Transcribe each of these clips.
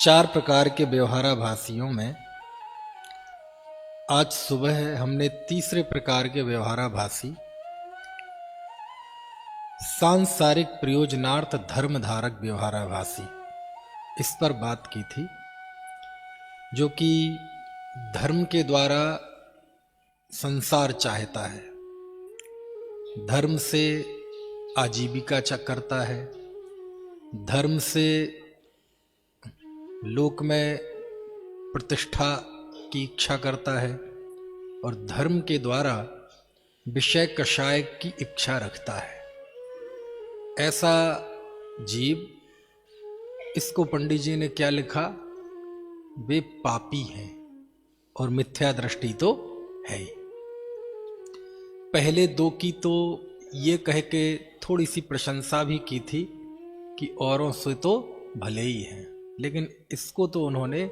चार प्रकार के व्यवहाराभासियों में आज सुबह हमने तीसरे प्रकार के व्यवहाराभासी सांसारिक प्रयोजनार्थ धर्मधारक व्यवहाराभासी इस पर बात की थी, जो कि धर्म के द्वारा संसार चाहता है, धर्म से आजीविका करता है, धर्म से लोक में प्रतिष्ठा की इच्छा करता है और धर्म के द्वारा विषय कषाय की इच्छा रखता है। ऐसा जीव, इसको पंडित जी ने क्या लिखा, वे पापी हैं और मिथ्या दृष्टि तो है ही। पहले दो की तो ये कह के थोड़ी सी प्रशंसा भी की थी कि औरों से तो भले ही हैं, लेकिन इसको तो उन्होंने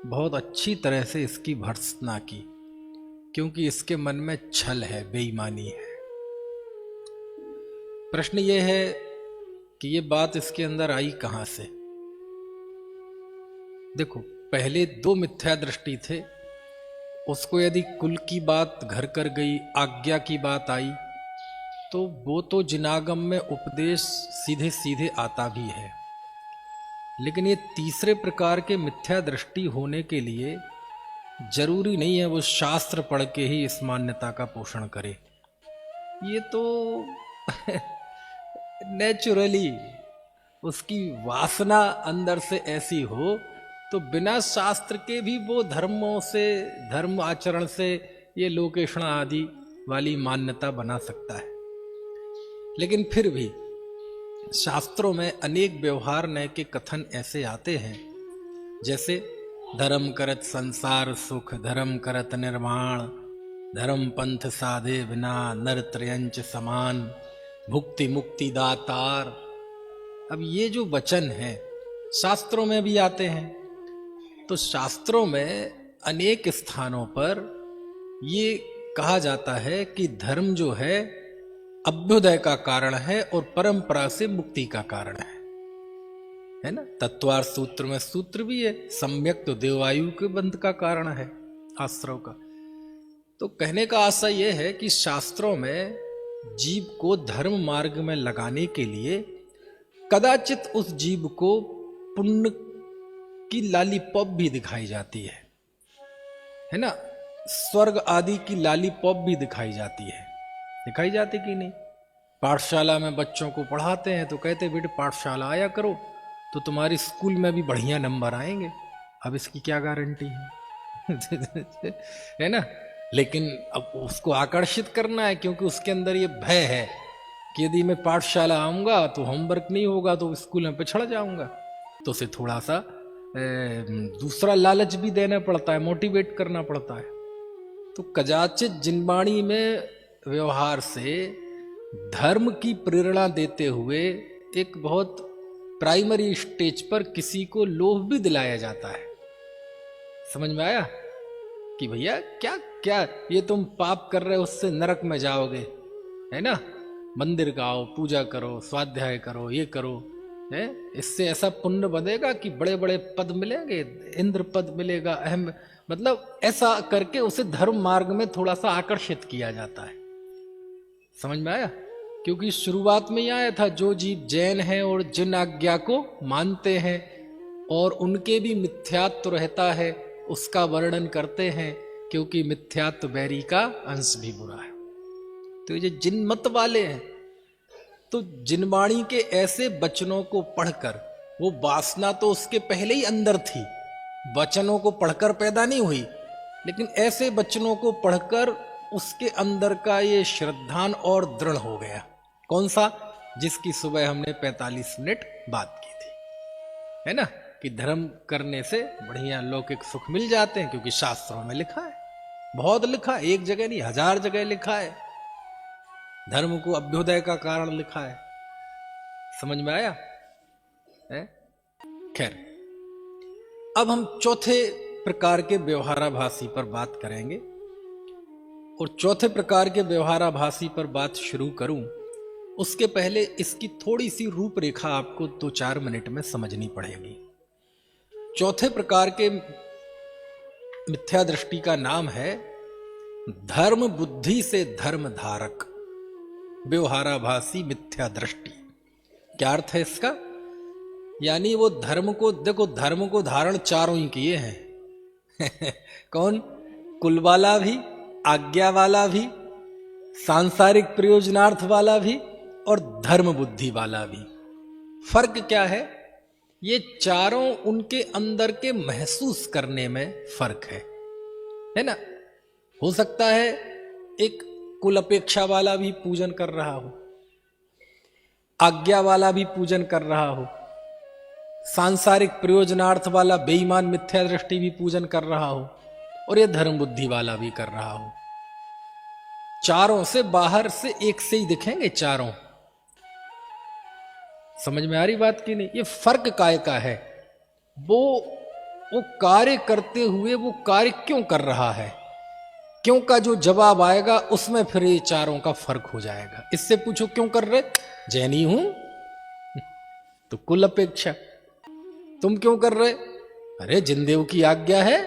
बहुत अच्छी तरह से इसकी भर्त्सना की, क्योंकि इसके मन में छल है, बेईमानी है। प्रश्न ये है कि ये बात इसके अंदर आई कहां से। देखो, पहले दो मिथ्या दृष्टि थे, उसको यदि कुल की बात घर कर गई, आज्ञा की बात आई, तो वो तो जिनागम में उपदेश सीधे सीधे आता भी है। लेकिन ये तीसरे प्रकार के मिथ्या दृष्टि होने के लिए जरूरी नहीं है वो शास्त्र पढ़ के ही इस मान्यता का पोषण करे। ये तो नेचुरली उसकी वासना अंदर से ऐसी हो तो बिना शास्त्र के भी वो धर्मों से, धर्म आचरण से ये लोकेषणा आदि वाली मान्यता बना सकता है। लेकिन फिर भी शास्त्रों में अनेक व्यवहार नय के कथन ऐसे आते हैं, जैसे धर्म करत संसार सुख, धर्म करत निर्माण, धर्म पंथ साधे बिना नर त्रयंच समान, भुक्ति मुक्ति दातार। अब ये जो वचन है शास्त्रों में भी आते हैं, तो शास्त्रों में अनेक स्थानों पर ये कहा जाता है कि धर्म जो है अभ्युदय का कारण है और परंपरा से मुक्ति का कारण है ना। तत्वार्थ सूत्र में सूत्र भी है, सम्यक तो देवायु के बंध का कारण है, आश्रव का। तो कहने का आशय यह है कि शास्त्रों में जीव को धर्म मार्ग में लगाने के लिए कदाचित उस जीव को पुण्य की लॉलीपॉप भी दिखाई जाती है ना। स्वर्ग आदि की लॉलीपॉप भी दिखाई जाती है, दिखाई जाती कि नहीं। पाठशाला में बच्चों को पढ़ाते हैं तो कहते बेटे पाठशाला आया करो तो तुम्हारी स्कूल में भी बढ़िया नंबर आएंगे। अब इसकी क्या गारंटी है है ना। लेकिन अब उसको आकर्षित करना है, क्योंकि उसके अंदर ये भय है कि यदि मैं पाठशाला आऊंगा तो होमवर्क नहीं होगा तो स्कूल में पिछड़ जाऊंगा। तो उसे थोड़ा सा दूसरा लालच भी देना पड़ता है, मोटिवेट करना पड़ता है। तो कदाचित जिनवाणी में व्यवहार से धर्म की प्रेरणा देते हुए एक बहुत प्राइमरी स्टेज पर किसी को लोभ भी दिलाया जाता है। समझ में आया कि भैया क्या क्या ये तुम पाप कर रहे हो, उससे नरक में जाओगे, है ना। मंदिर का आओ, पूजा करो, स्वाध्याय करो, ये करो, है, इससे ऐसा पुण्य बनेगा कि बड़े बड़े पद मिलेंगे, इंद्र पद मिलेगा, अहम, मतलब ऐसा करके उसे धर्म मार्ग में थोड़ा सा आकर्षित किया जाता है। समझ में आया। क्योंकि शुरुआत में ही आया था, जो जीव जैन हैं और जिन आज्ञा को मानते हैं और उनके भी मिथ्यात्व रहता है, उसका वर्णन करते हैं, क्योंकि मिथ्यात्व बैरी का अंश भी बुरा है। तो ये जिन मत वाले हैं, तो जिनवाणी के ऐसे वचनों को पढ़कर, वो वासना तो उसके पहले ही अंदर थी, वचनों को पढ़कर पैदा नहीं हुई, लेकिन ऐसे वचनों को पढ़कर उसके अंदर का ये श्रद्धान और दृढ़ हो गया। कौन सा? जिसकी सुबह हमने 45 मिनट बात की थी, है ना, कि धर्म करने से बढ़िया लौकिक सुख मिल जाते हैं, क्योंकि शास्त्रों में लिखा है, बहुत लिखा है, एक जगह नहीं 1000 जगह लिखा है, धर्म को अभ्युदय का कारण लिखा है। समझ में आया है। खैर, अब हम चौथे प्रकार के व्यवहाराभासी पर बात करेंगे, और चौथे प्रकार के व्यवहाराभासी पर बात शुरू करूं उसके पहले इसकी थोड़ी सी रूपरेखा आपको 2-4 मिनट में समझनी पड़ेगी। चौथे प्रकार के मिथ्या दृष्टि का नाम है धर्म बुद्धि से धर्म धारक व्यवहाराभासी मिथ्या दृष्टि। क्या अर्थ है इसका? यानी वो धर्म को, देखो धर्म को धारण चारों ही किए हैं कौन? कुल वाला भी, आज्ञा वाला भी, सांसारिक प्रयोजनार्थ वाला भी और धर्म बुद्धि वाला भी। फर्क क्या है? ये चारों उनके अंदर के महसूस करने में फर्क है ना। हो सकता है एक कुल अपेक्षा वाला भी पूजन कर रहा हो, आज्ञा वाला भी पूजन कर रहा हो, सांसारिक प्रयोजनार्थ वाला बेईमान मिथ्या दृष्टि भी पूजन कर रहा हो, और ये धर्म बुद्धि वाला भी कर रहा हो। चारों से बाहर से एक से ही दिखेंगे चारों। समझ में आ रही बात की नहीं? ये फर्क काय का है? वो कार्य करते हुए वो कार्य क्यों कर रहा है, क्यों का जो जवाब आएगा उसमें फिर ये चारों का फर्क हो जाएगा। इससे पूछो क्यों कर रहे? जैनी हूं तो कुल अपेक्षा। तुम क्यों कर रहे? अरे जिनदेव की आज्ञा है,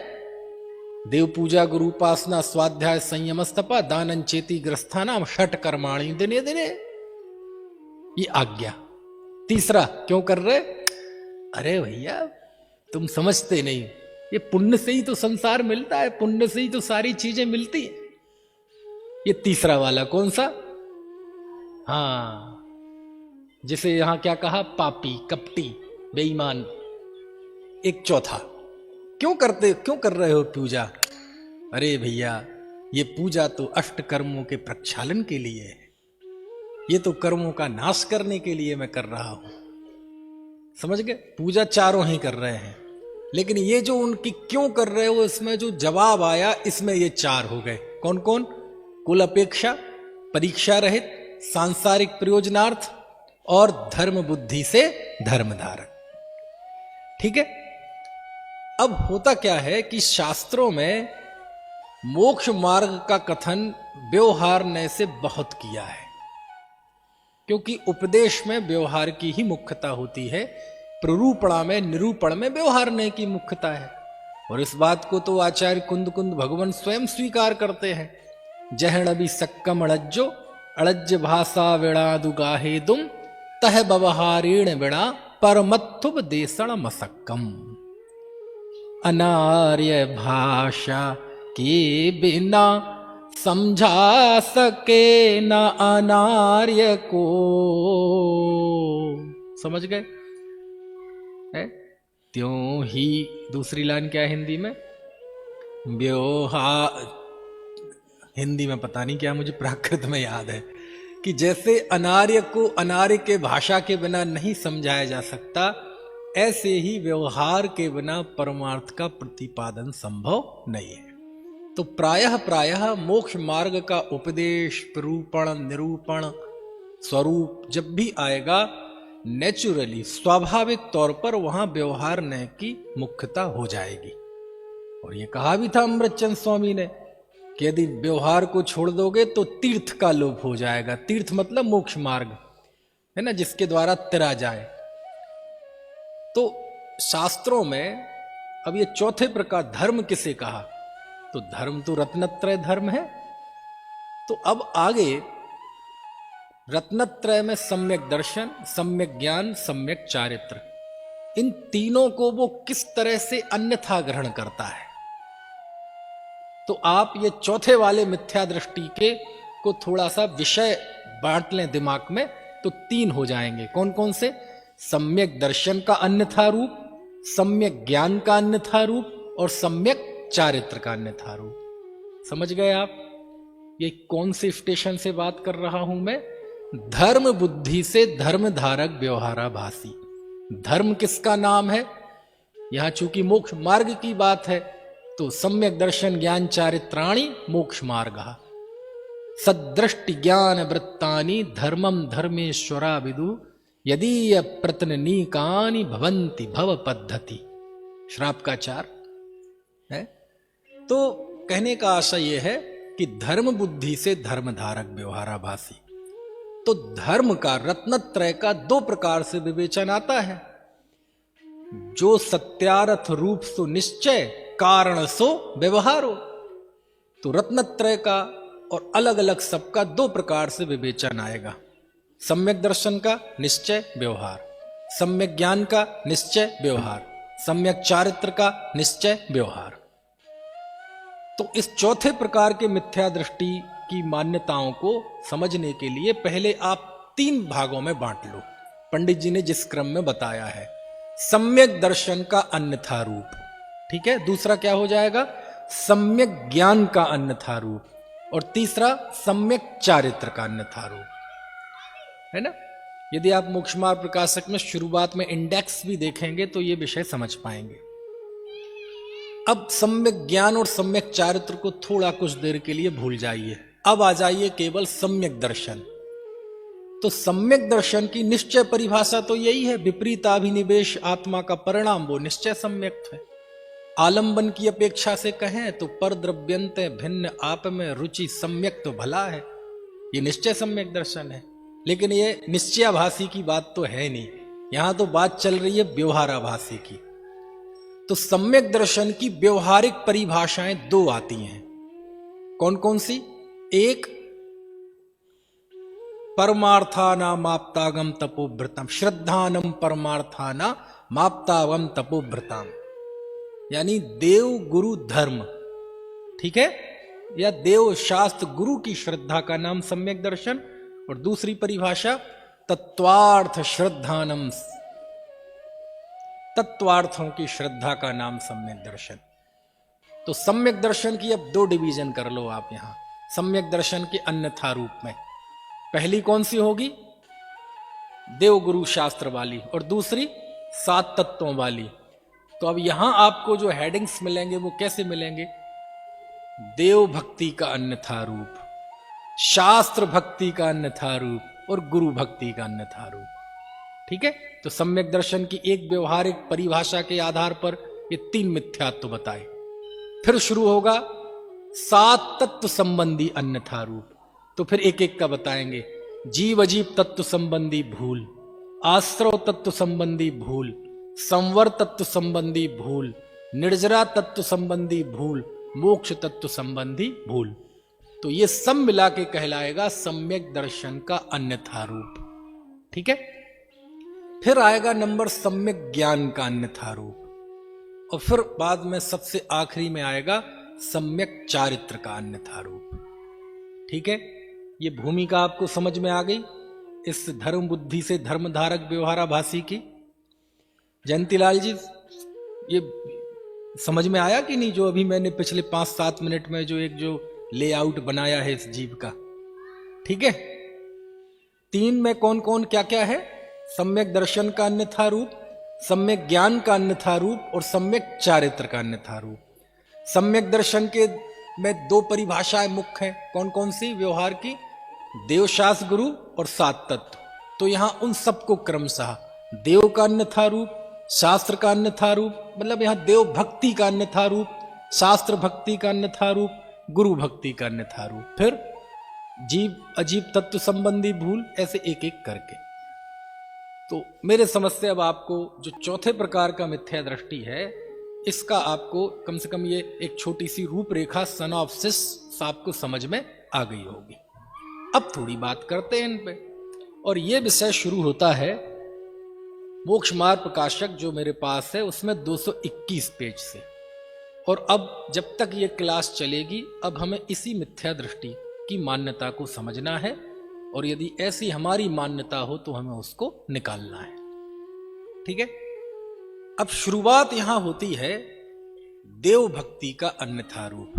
देव पूजा, गुरु उपासना, स्वाध्याय, संयम, तपा, दानन, चेती, ग्रस्थानाम, षट कर्माणि दिने दिने, ये आज्ञा। तीसरा क्यों कर रहे? अरे भैया तुम समझते नहीं, ये पुण्य से ही तो संसार मिलता है, पुण्य से ही तो सारी चीजें मिलती है। ये तीसरा वाला कौन सा? हाँ, जिसे यहां क्या कहा? पापी, कपटी, बेईमान। एक चौथा क्यों कर रहे हो पूजा? अरे भैया ये पूजा तो अष्ट कर्मों के प्रक्षालन के लिए है, ये तो कर्मों का नाश करने के लिए मैं कर रहा हूं। समझ गए? पूजा चारों ही कर रहे हैं, लेकिन ये जो उनकी क्यों कर रहे हो, इसमें जो जवाब आया इसमें ये चार हो गए। कौन कौन? कुल अपेक्षा, परीक्षा रहित, सांसारिक प्रयोजनार्थ और धर्म बुद्धि से धर्म धारक। ठीक है। अब होता क्या है कि शास्त्रों में मोक्ष मार्ग का कथन व्यवहार ने से बहुत किया है, क्योंकि उपदेश में व्यवहार की ही मुख्यता होती है, प्ररूपणा में, निरूपण में व्यवहार ने की मुख्यता है। और इस बात को तो आचार्य कुंद कुंद भगवान स्वयं स्वीकार करते हैं। जहण भी सक्कम अड़ज्जो अड़ज्ज भाषा वेणा दुगाहे दुम तह व्यवहारेण वेणा परमत्थुब देशण मसक्कम। अनार्य भाषा के बिना समझा सके न अनार्य को। समझ गए? त्यों ही दूसरी लाइन क्या है हिंदी में? व्यवहार, हिंदी में पता नहीं क्या, मुझे प्राकृत में याद है कि जैसे अनार्य को अनार्य के भाषा के बिना नहीं समझाया जा सकता, ऐसे ही व्यवहार के बिना परमार्थ का प्रतिपादन संभव नहीं है। तो प्रायः मोक्ष मार्ग का उपदेश, प्ररूपण, निरूपण, स्वरूप जब भी आएगा, नेचुरली, स्वाभाविक तौर पर वहां व्यवहार न की मुख्यता हो जाएगी। और ये कहा भी था अमृतचंद स्वामी ने कि यदि व्यवहार को छोड़ दोगे तो तीर्थ का लोप हो जाएगा। तीर्थ मतलब मोक्ष मार्ग है ना, जिसके द्वारा तिरा जाए। तो शास्त्रों में अब ये चौथे प्रकार धर्म किसे कहा? तो धर्म तो रत्नत्रय धर्म है। तो अब आगे रत्नत्रय में सम्यक दर्शन, सम्यक ज्ञान, सम्यक चारित्र, इन तीनों को वो किस तरह से अन्यथा ग्रहण करता है। तो आप ये चौथे वाले मिथ्या दृष्टि के को थोड़ा सा विषय बांट लें दिमाग में, तो तीन हो जाएंगे। कौन कौन से? सम्यक दर्शन का अन्यथा रूप, सम्यक ज्ञान का अन्यथा रूप और सम्यक चारित्र का अन्यथा रूप। समझ गए आप? ये कौन से स्टेशन से बात कर रहा हूं मैं? धर्म बुद्धि से धर्म धारक व्यवहाराभासी। धर्म किसका नाम है? यहां चूंकि मोक्ष मार्ग की बात है, तो सम्यक दर्शन ज्ञान चारित्राणि मोक्ष मार्ग। सदृष्टि ज्ञान वृत्तानि धर्मम धर्मेश्वरा विदु यदि प्रतननीकानि भवंति भव पद्धति। श्राप का 4 है। तो कहने का आशय यह है कि धर्म बुद्धि से धर्म धारक व्यवहाराभासी। तो धर्म का, रत्नत्रय का 2 प्रकार से विवेचन आता है। जो सत्यार्थ रूप सो निश्चय, कारण सो व्यवहारो। तो रत्नत्रय का और अलग अलग सबका दो प्रकार से विवेचन आएगा। सम्यक दर्शन का निश्चय व्यवहार, सम्यक ज्ञान का निश्चय व्यवहार, सम्यक चारित्र का निश्चय व्यवहार। तो इस चौथे प्रकार के मिथ्या दृष्टि की मान्यताओं को समझने के लिए पहले आप 3 भागों में बांट लो, पंडित जी ने जिस क्रम में बताया है। सम्यक दर्शन का अन्यथा रूप, ठीक है। दूसरा क्या हो जाएगा? सम्यक ज्ञान का अन्यथा रूप, और तीसरा सम्यक चारित्र का अन्यथा रूप, है ना। यदि आप मोक्षमार्ग प्रकाशक में शुरुआत में इंडेक्स भी देखेंगे तो ये विषय समझ पाएंगे। अब सम्यक ज्ञान और सम्यक चारित्र को थोड़ा कुछ देर के लिए भूल जाइए, अब आ जाइए केवल सम्यक दर्शन। तो सम्यक दर्शन की निश्चय परिभाषा तो यही है, विपरीताभिनिवेश आत्मा का परिणाम, वो निश्चय सम्यक है। आलंबन की अपेक्षा से कहें तो पर द्रव्यंत भिन्न आप में रुचि सम्यक तो भला है, ये निश्चय सम्यक दर्शन है। लेकिन ये निश्चयाभासी की बात तो है नहीं, यहां तो बात चल रही है व्यवहाराभासी की। तो सम्यक दर्शन की व्यवहारिक परिभाषाएं 2 आती हैं। कौन कौन सी? एक, परमार्थाना माप्तागम तपोभृतम, श्रद्धानम परमार्थाना माप्तागम तपोभृतम, यानी देव गुरु धर्म, ठीक है, या देव शास्त्र गुरु की श्रद्धा का नाम सम्यक दर्शन। और दूसरी परिभाषा तत्वार्थ श्रद्धानम, तत्वार्थों की श्रद्धा का नाम सम्यक दर्शन। तो सम्यक दर्शन की अब 2 डिवीजन कर लो आप यहां, सम्यक दर्शन के अन्यथा रूप में। पहली कौन सी होगी? देव गुरु शास्त्र वाली, और दूसरी 7 तत्वों वाली। तो अब यहां आपको जो हेडिंग्स मिलेंगे वो कैसे मिलेंगे? देव भक्ति का अन्यथा रूप, शास्त्र भक्ति का अन्यथा रूप, और गुरु भक्ति का अन्यथा रूप, ठीक है। तो सम्यक दर्शन की एक व्यवहारिक परिभाषा के आधार पर ये 3 मिथ्यात्व बताए। फिर शुरू होगा 7 तत्व संबंधी अन्यथा रूप, तो फिर एक एक का बताएंगे। जीव अजीव तत्व संबंधी भूल, आश्रव तत्व संबंधी भूल, संवर तत्व संबंधी भूल, निर्जरा तत्व संबंधी भूल, मोक्ष तत्व संबंधी भूल। तो ये सब मिला के कहलाएगा सम्यक दर्शन का अन्यथा रूप, ठीक है। फिर आएगा नंबर सम्यक ज्ञान का अन्यथा रूप, और फिर बाद में सबसे आखिरी में आएगा सम्यक चारित्र का अन्यथा रूप, ठीक है। ये भूमिका आपको समझ में आ गई इस धर्म बुद्धि से धर्मधारक व्यवहाराभासी की। जयंतीलाल जी, ये समझ में आया कि नहीं, जो अभी मैंने पिछले 5-7 मिनट में जो लेआउट बनाया है इस जीव का, ठीक है। 3 में कौन कौन क्या क्या है? सम्यक दर्शन का अन्यथा रूप, सम्यक ज्ञान का अन्यथा रूप, और सम्यक चारित्र का अन्यथा रूप। सम्यक दर्शन के में 2 परिभाषाएं मुख्य हैं, कौन कौन सी व्यवहार की? देवशास्त्र गुरु और 7 तत्व। तो यहां उन सबको क्रमशः देव का अन्यथा रूप, शास्त्र का अन्यथा रूप, मतलब यहां देव भक्ति का अन्यथा रूप, शास्त्र भक्ति का अन्यथा रूप, गुरु भक्ति का अन्यथा रूप, फिर जीव अजीब तत्व संबंधी भूल, ऐसे एक एक करके। तो मेरे समझ से अब आपको जो चौथे प्रकार का मिथ्या दृष्टि है, इसका आपको कम से कम ये एक छोटी सी रूपरेखा सिनॉप्सिस आपको समझ में आ गई होगी। अब थोड़ी बात करते हैं इन पे, और ये विषय शुरू होता है मोक्ष मार्ग प्रकाशक जो मेरे पास है उसमें 221 पेज से। और अब जब तक ये क्लास चलेगी, अब हमें इसी मिथ्या दृष्टि की मान्यता को समझना है, और यदि ऐसी हमारी मान्यता हो तो हमें उसको निकालना है, ठीक है। अब शुरुआत यहां होती है देव भक्ति का अन्यथा रूप,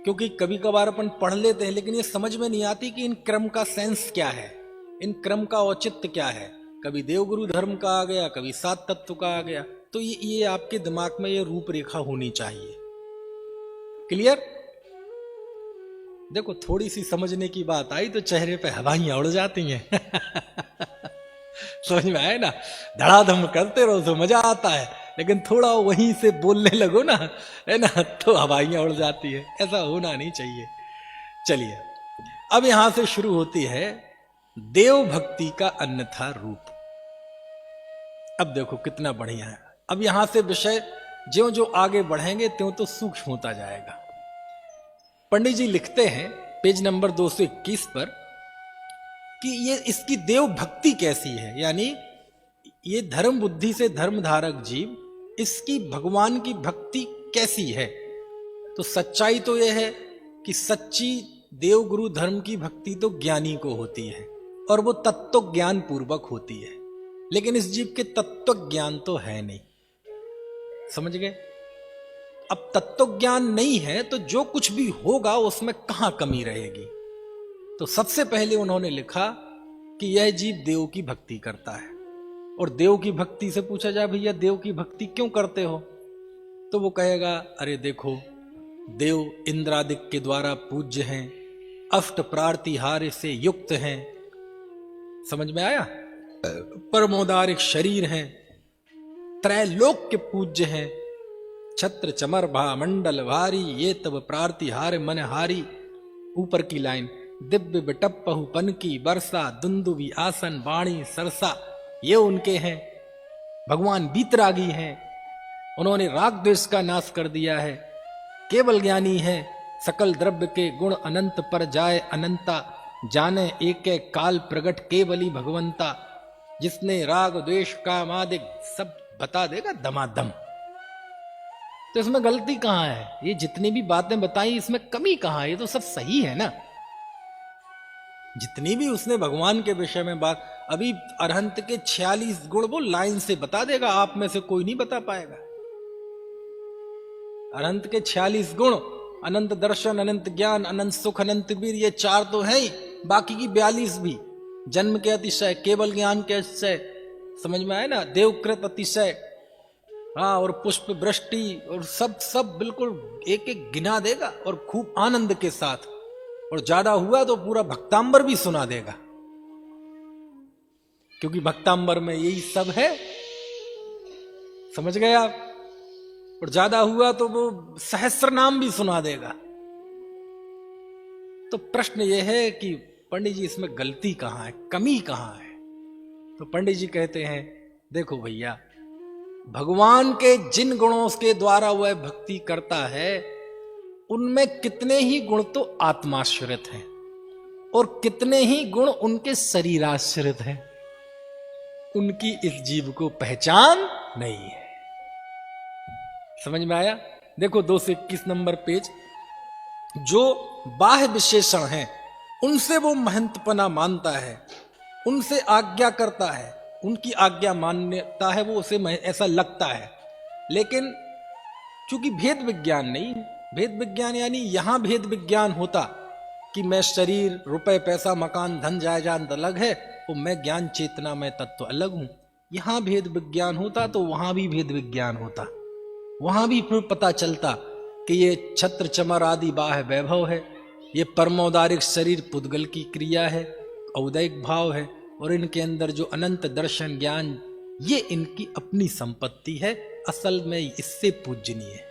क्योंकि कभी कभार अपन पढ़ लेते हैं लेकिन ये समझ में नहीं आती कि इन क्रम का सेंस क्या है, इन क्रम का औचित्य क्या है। कभी देवगुरु धर्म का आ गया, कभी 7 तत्व का आ गया। तो ये आपके दिमाग में ये रूपरेखा होनी चाहिए। क्लियर? देखो, थोड़ी सी समझने की बात आई तो चेहरे पे हवाइयां उड़ जाती हैं समझ में आए ना? धड़ाधम करते रहो तो मजा आता है, लेकिन थोड़ा वहीं से बोलने लगो ना, है ना, तो हवाइयां उड़ जाती है। ऐसा होना नहीं चाहिए। चलिए, अब यहां से शुरू होती है देव भक्ति का अन्यथा रूप। अब देखो कितना बढ़िया है, अब यहां से विषय ज्यों जो आगे बढ़ेंगे त्यों तो सूक्ष्म होता जाएगा। पंडित जी लिखते हैं पेज नंबर 221 पर कि ये इसकी देव भक्ति कैसी है, यानी ये धर्म बुद्धि से धर्म धारक जीव, इसकी भगवान की भक्ति कैसी है। तो सच्चाई तो यह है कि सच्ची देव गुरु धर्म की भक्ति तो ज्ञानी को होती है और वो तत्व ज्ञान पूर्वक होती है, लेकिन इस जीव के तत्व ज्ञान तो है नहीं। समझ गए? अब तत्व ज्ञान नहीं है तो जो कुछ भी होगा उसमें कहां कमी रहेगी। तो सबसे पहले उन्होंने लिखा कि यह जीव देव की भक्ति करता है, और देव की भक्ति से पूछा जाए भैया देव की भक्ति क्यों करते हो, तो वो कहेगा अरे देखो देव इंद्रादिक के द्वारा पूज्य हैं, अष्ट प्रार्तिहार्य से युक्त हैं, समझ में आया, परमोदारिक शरीर हैं, त्रैलोक के पूज्य हैं, छत्र चमर भा मंडल भारी ये तब प्रार्तिहार्य मनहारी। ऊपर की लाइन, दिव्य बिटप्पहु पन की बरसा दुंदुबी आसन वाणी सरसा, ये उनके हैं। भगवान बीतरागी हैं, उन्होंने राग द्वेष का नाश कर दिया है, केवल ज्ञानी है, सकल द्रव्य के गुण अनंत पर जाए अनंता, जाने एक एक काल प्रगट केवली भगवंता, जिसने राग द्वेष काम आदि सब बता देगा दमादम। तो इसमें गलती कहां है? ये जितनी भी बातें बताई इसमें कमी कहां है? ये तो सब सही है ना। जितनी भी उसने भगवान के विषय में बात, अभी अरहंत के 46 गुण वो लाइन से बता देगा, आप में से कोई नहीं बता पाएगा। अनंत के 46 गुण, अनंत दर्शन, अनंत ज्ञान, अनंत सुख, अनंत वीर, ये 4 तो है ही, बाकी की 42 भी, जन्म के अतिशय, केवल ज्ञान के अतिशय, समझ में आया ना, देवकृत अतिशय, हाँ, और पुष्प वृष्टि, और सब बिल्कुल एक एक गिना देगा और खूब आनंद के साथ, और ज्यादा हुआ तो पूरा भक्तांबर भी सुना देगा, क्योंकि भक्तांबर में यही सब है, समझ गए आप। और ज्यादा हुआ तो वो सहस्र नाम भी सुना देगा। तो प्रश्न यह है कि पंडित जी इसमें गलती कहां है, कमी कहां है? तो पंडित जी कहते हैं देखो भैया, भगवान के जिन गुणों के द्वारा वह भक्ति करता है उनमें कितने ही गुण तो आत्माश्रित हैं और कितने ही गुण उनके शरीराश्रित हैं, उनकी इस जीव को पहचान नहीं है। समझ में आया? देखो 221 नंबर पेज, जो बाह्य विशेषण हैं उनसे वो महंतपना मानता है, उनसे आज्ञा करता है, उनकी आज्ञा मान्यता है, वो उसे ऐसा लगता है, लेकिन चूंकि भेद विज्ञान नहीं, भेद विज्ञान यानी यहां भेद विज्ञान होता कि मैं शरीर, रुपए, पैसा, मकान, धन, जायदाद अलग है और मैं ज्ञान चेतना में तत्व अलग हूं, यहां भेद विज्ञान होता तो वहां भी भेद विज्ञान होता, वहां भी फिर पता चलता कि ये छत्र चमर आदि बाह्य वैभव है, ये परमोदारिक शरीर पुद्गल की क्रिया है, औदैक भाव है, और इनके अंदर जो अनंत दर्शन ज्ञान ये इनकी अपनी संपत्ति है, असल में इससे पूजनीय है।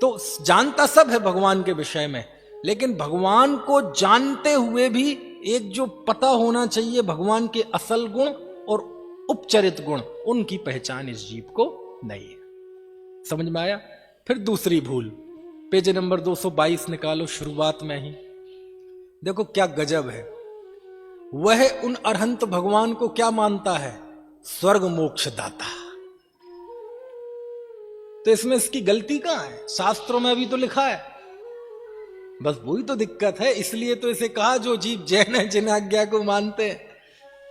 तो जानता सब है भगवान के विषय में, लेकिन भगवान को जानते हुए भी एक जो पता होना चाहिए भगवान के असल गुण और उपचरित गुण, उनकी पहचान इस जीव को नहीं है। समझ में आया? फिर दूसरी भूल, पेज नंबर 222 निकालो, शुरुआत में ही देखो क्या गजब है। वह उन अरहंत भगवान को क्या मानता है? स्वर्ग मोक्ष दाता। तो इसमें इसकी गलती कहां है? शास्त्रों में भी तो लिखा है, बस वही तो दिक्कत है, इसलिए तो इसे कहा जो जीव जैन है जिन आज्ञा को मानते हैं।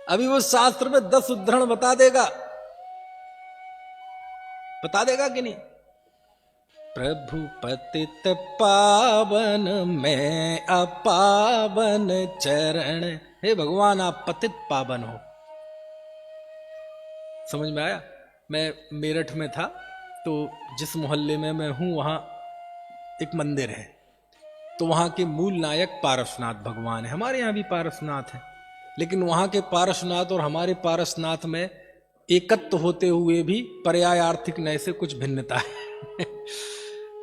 अभी वो शास्त्र में 10 उद्धरण बता देगा कि नहीं? प्रभु पतित पावन मैं अपावन चरण, हे भगवान आप पतित पावन हो। समझ में आया? मैं मेरठ में था, तो जिस मोहल्ले में मैं हूं वहां एक मंदिर है, तो वहां के मूल नायक पारसनाथ भगवान है। हमारे यहाँ भी पारसनाथ है, लेकिन वहां के पारसनाथ और हमारे पारसनाथ में एकत्व होते हुए भी पर्याय आर्थिक नय से कुछ भिन्नता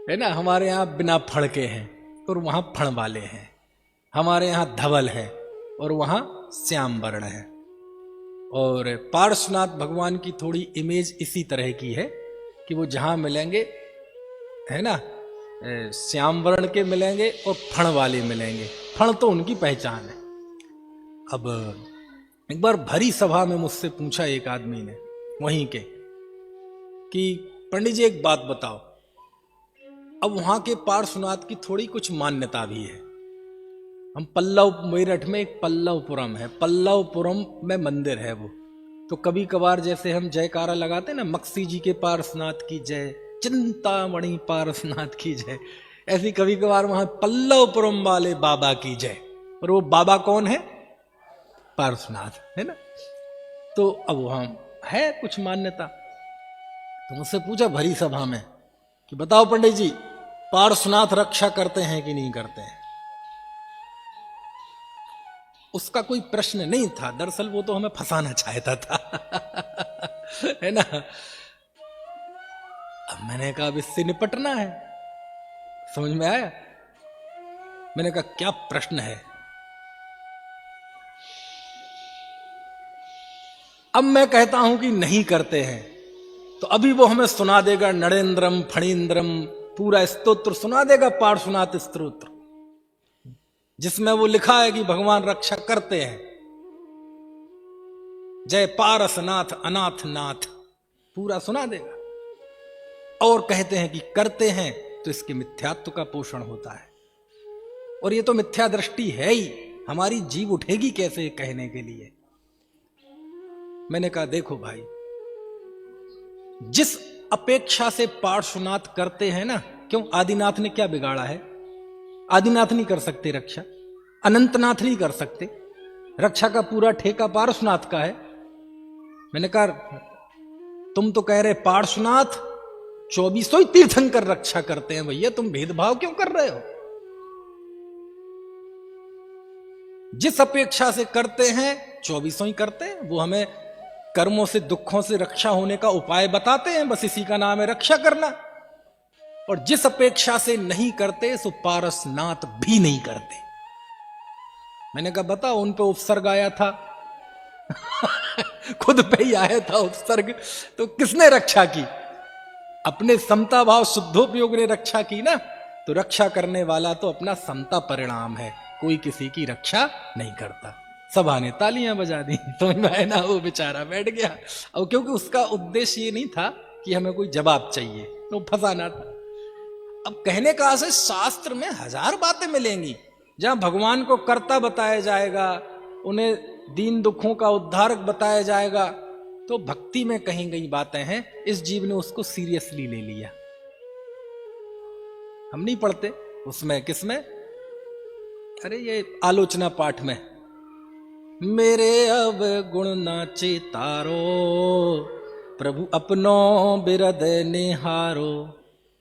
है ना। हमारे यहाँ बिना फड़ के हैं और वहां फण वाले हैं, हमारे यहाँ धवल है और वहां श्याम वर्ण है। और पार्श्वनाथ भगवान की थोड़ी इमेज इसी तरह की है कि वो जहां मिलेंगे, है ना, श्याम वर्ण के मिलेंगे और फण वाले मिलेंगे। फण तो उनकी पहचान है। अब एक बार भरी सभा में मुझसे पूछा एक आदमी ने वहीं के कि पंडित जी एक बात बताओ, अब वहां के पार्श्वनाथ की थोड़ी कुछ मान्यता भी है। हम पल्लव, मेरठ में एक पल्लवपुरम है, पल्लवपुरम में मंदिर है वो, तो कभी कभार जैसे हम जयकारा लगाते हैं ना, मक्सी जी के पार्श्वनाथ की जय, चिंतामणि पार्श्वनाथ की जय, ऐसी कभी कभार वहां पल्लवपुरम वाले बाबा की जय। और वो बाबा कौन है? पार्श्वनाथ, है ना। तो अब वहां है कुछ मान्यता। तो मुझसे पूछा भरी सभा में कि बताओ पंडित जी, पार्श्वनाथ रक्षा करते हैं कि नहीं करते हैं? उसका कोई प्रश्न नहीं था, दरअसल वो तो हमें फंसाना चाहता था है ना। अब मैंने कहा अब इससे निपटना है। समझ में आया? मैंने कहा क्या प्रश्न है? अब मैं कहता हूं कि नहीं करते हैं, तो अभी वो हमें सुना देगा नरेंद्रम फणींद्रम, पूरा स्तोत्र सुना देगा, पार्श्वनाथ स्तोत्र, जिसमें वो लिखा है कि भगवान रक्षा करते हैं। जय पारसनाथ अनाथ नाथ, पूरा सुना देगा। और कहते हैं कि करते हैं तो इसके मिथ्यात्व का पोषण होता है। और ये तो मिथ्या दृष्टि है ही, हमारी जीव उठेगी कैसे कहने के लिए। मैंने कहा देखो भाई, जिस अपेक्षा से पार्श्वनाथ करते हैं ना, क्यों आदिनाथ ने क्या बिगाड़ा है? आदिनाथ नहीं कर सकते रक्षा, अनंतनाथ नहीं कर सकते, रक्षा का पूरा ठेका पार्श्वनाथ का है। मैंने कहा तुम तो कह रहे पार्श्वनाथ 24 तीर्थंकर रक्षा करते हैं, भैया तुम भेदभाव क्यों कर रहे हो? जिस अपेक्षा से करते हैं 24 ही करते हैं, वो हमें कर्मों से दुखों से रक्षा होने का उपाय बताते हैं, बस इसी का नाम है रक्षा करना। और जिस अपेक्षा से नहीं करते सो पारसनाथ भी नहीं करते। मैंने कहा बताओ, उन पे उपसर्ग आया था खुद पे ही आया था उपसर्ग, तो किसने रक्षा की? अपने समता भाव शुद्धोपयोग ने रक्षा की ना। तो रक्षा करने वाला तो अपना समता परिणाम है, कोई किसी की रक्षा नहीं करता। सभा ने तालियां बजा दी, तो मैं ना वो बेचारा बैठ गया। और क्योंकि उसका उद्देश्य ये नहीं था कि हमें कोई जवाब चाहिए, तो फंसाना था। अब कहने का आशय, शास्त्र में हजार बातें मिलेंगी, जहां भगवान को कर्ता बताया जाएगा, उन्हें दीन दुखों का उद्धारक बताया जाएगा, तो भक्ति में कही गई बातें हैं। इस जीव ने उसको सीरियसली ले लिया। हम नहीं पढ़ते उसमें, किसमें? अरे ये आलोचना पाठ में, मेरे अब गुण नाचे तारो, प्रभु अपनो बिरद निहारो,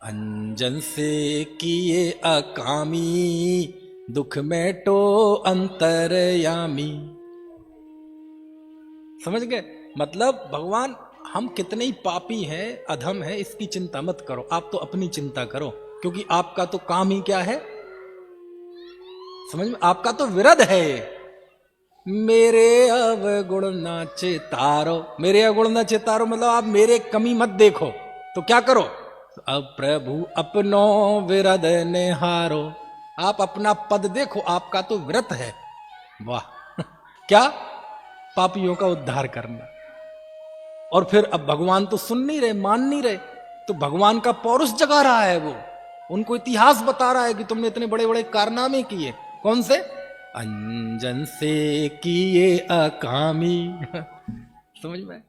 अंजन से किए अकामी, दुख में टो अंतरयामी। समझ गए? मतलब भगवान, हम कितने ही पापी हैं, अधम हैं, इसकी चिंता मत करो, आप तो अपनी चिंता करो, क्योंकि आपका तो काम ही क्या है? समझ में? आपका तो विरध है। मेरे अवगुण नाचे तारो, मेरे अवगुण नाचे तारो मतलब आप मेरे कमी मत देखो, तो क्या करो? अब प्रभु अपनो विरध निहारो, आप अपना पद देखो, आपका तो व्रत है। वाह क्या? पापियों का उद्धार करना। और फिर अब भगवान तो सुन नहीं रहे, मान नहीं रहे, तो भगवान का पौरुष जगा रहा है, वो उनको इतिहास बता रहा है कि तुमने इतने बड़े बड़े कारनामे किए। कौन से? अंजन से किए अकामी समझ में?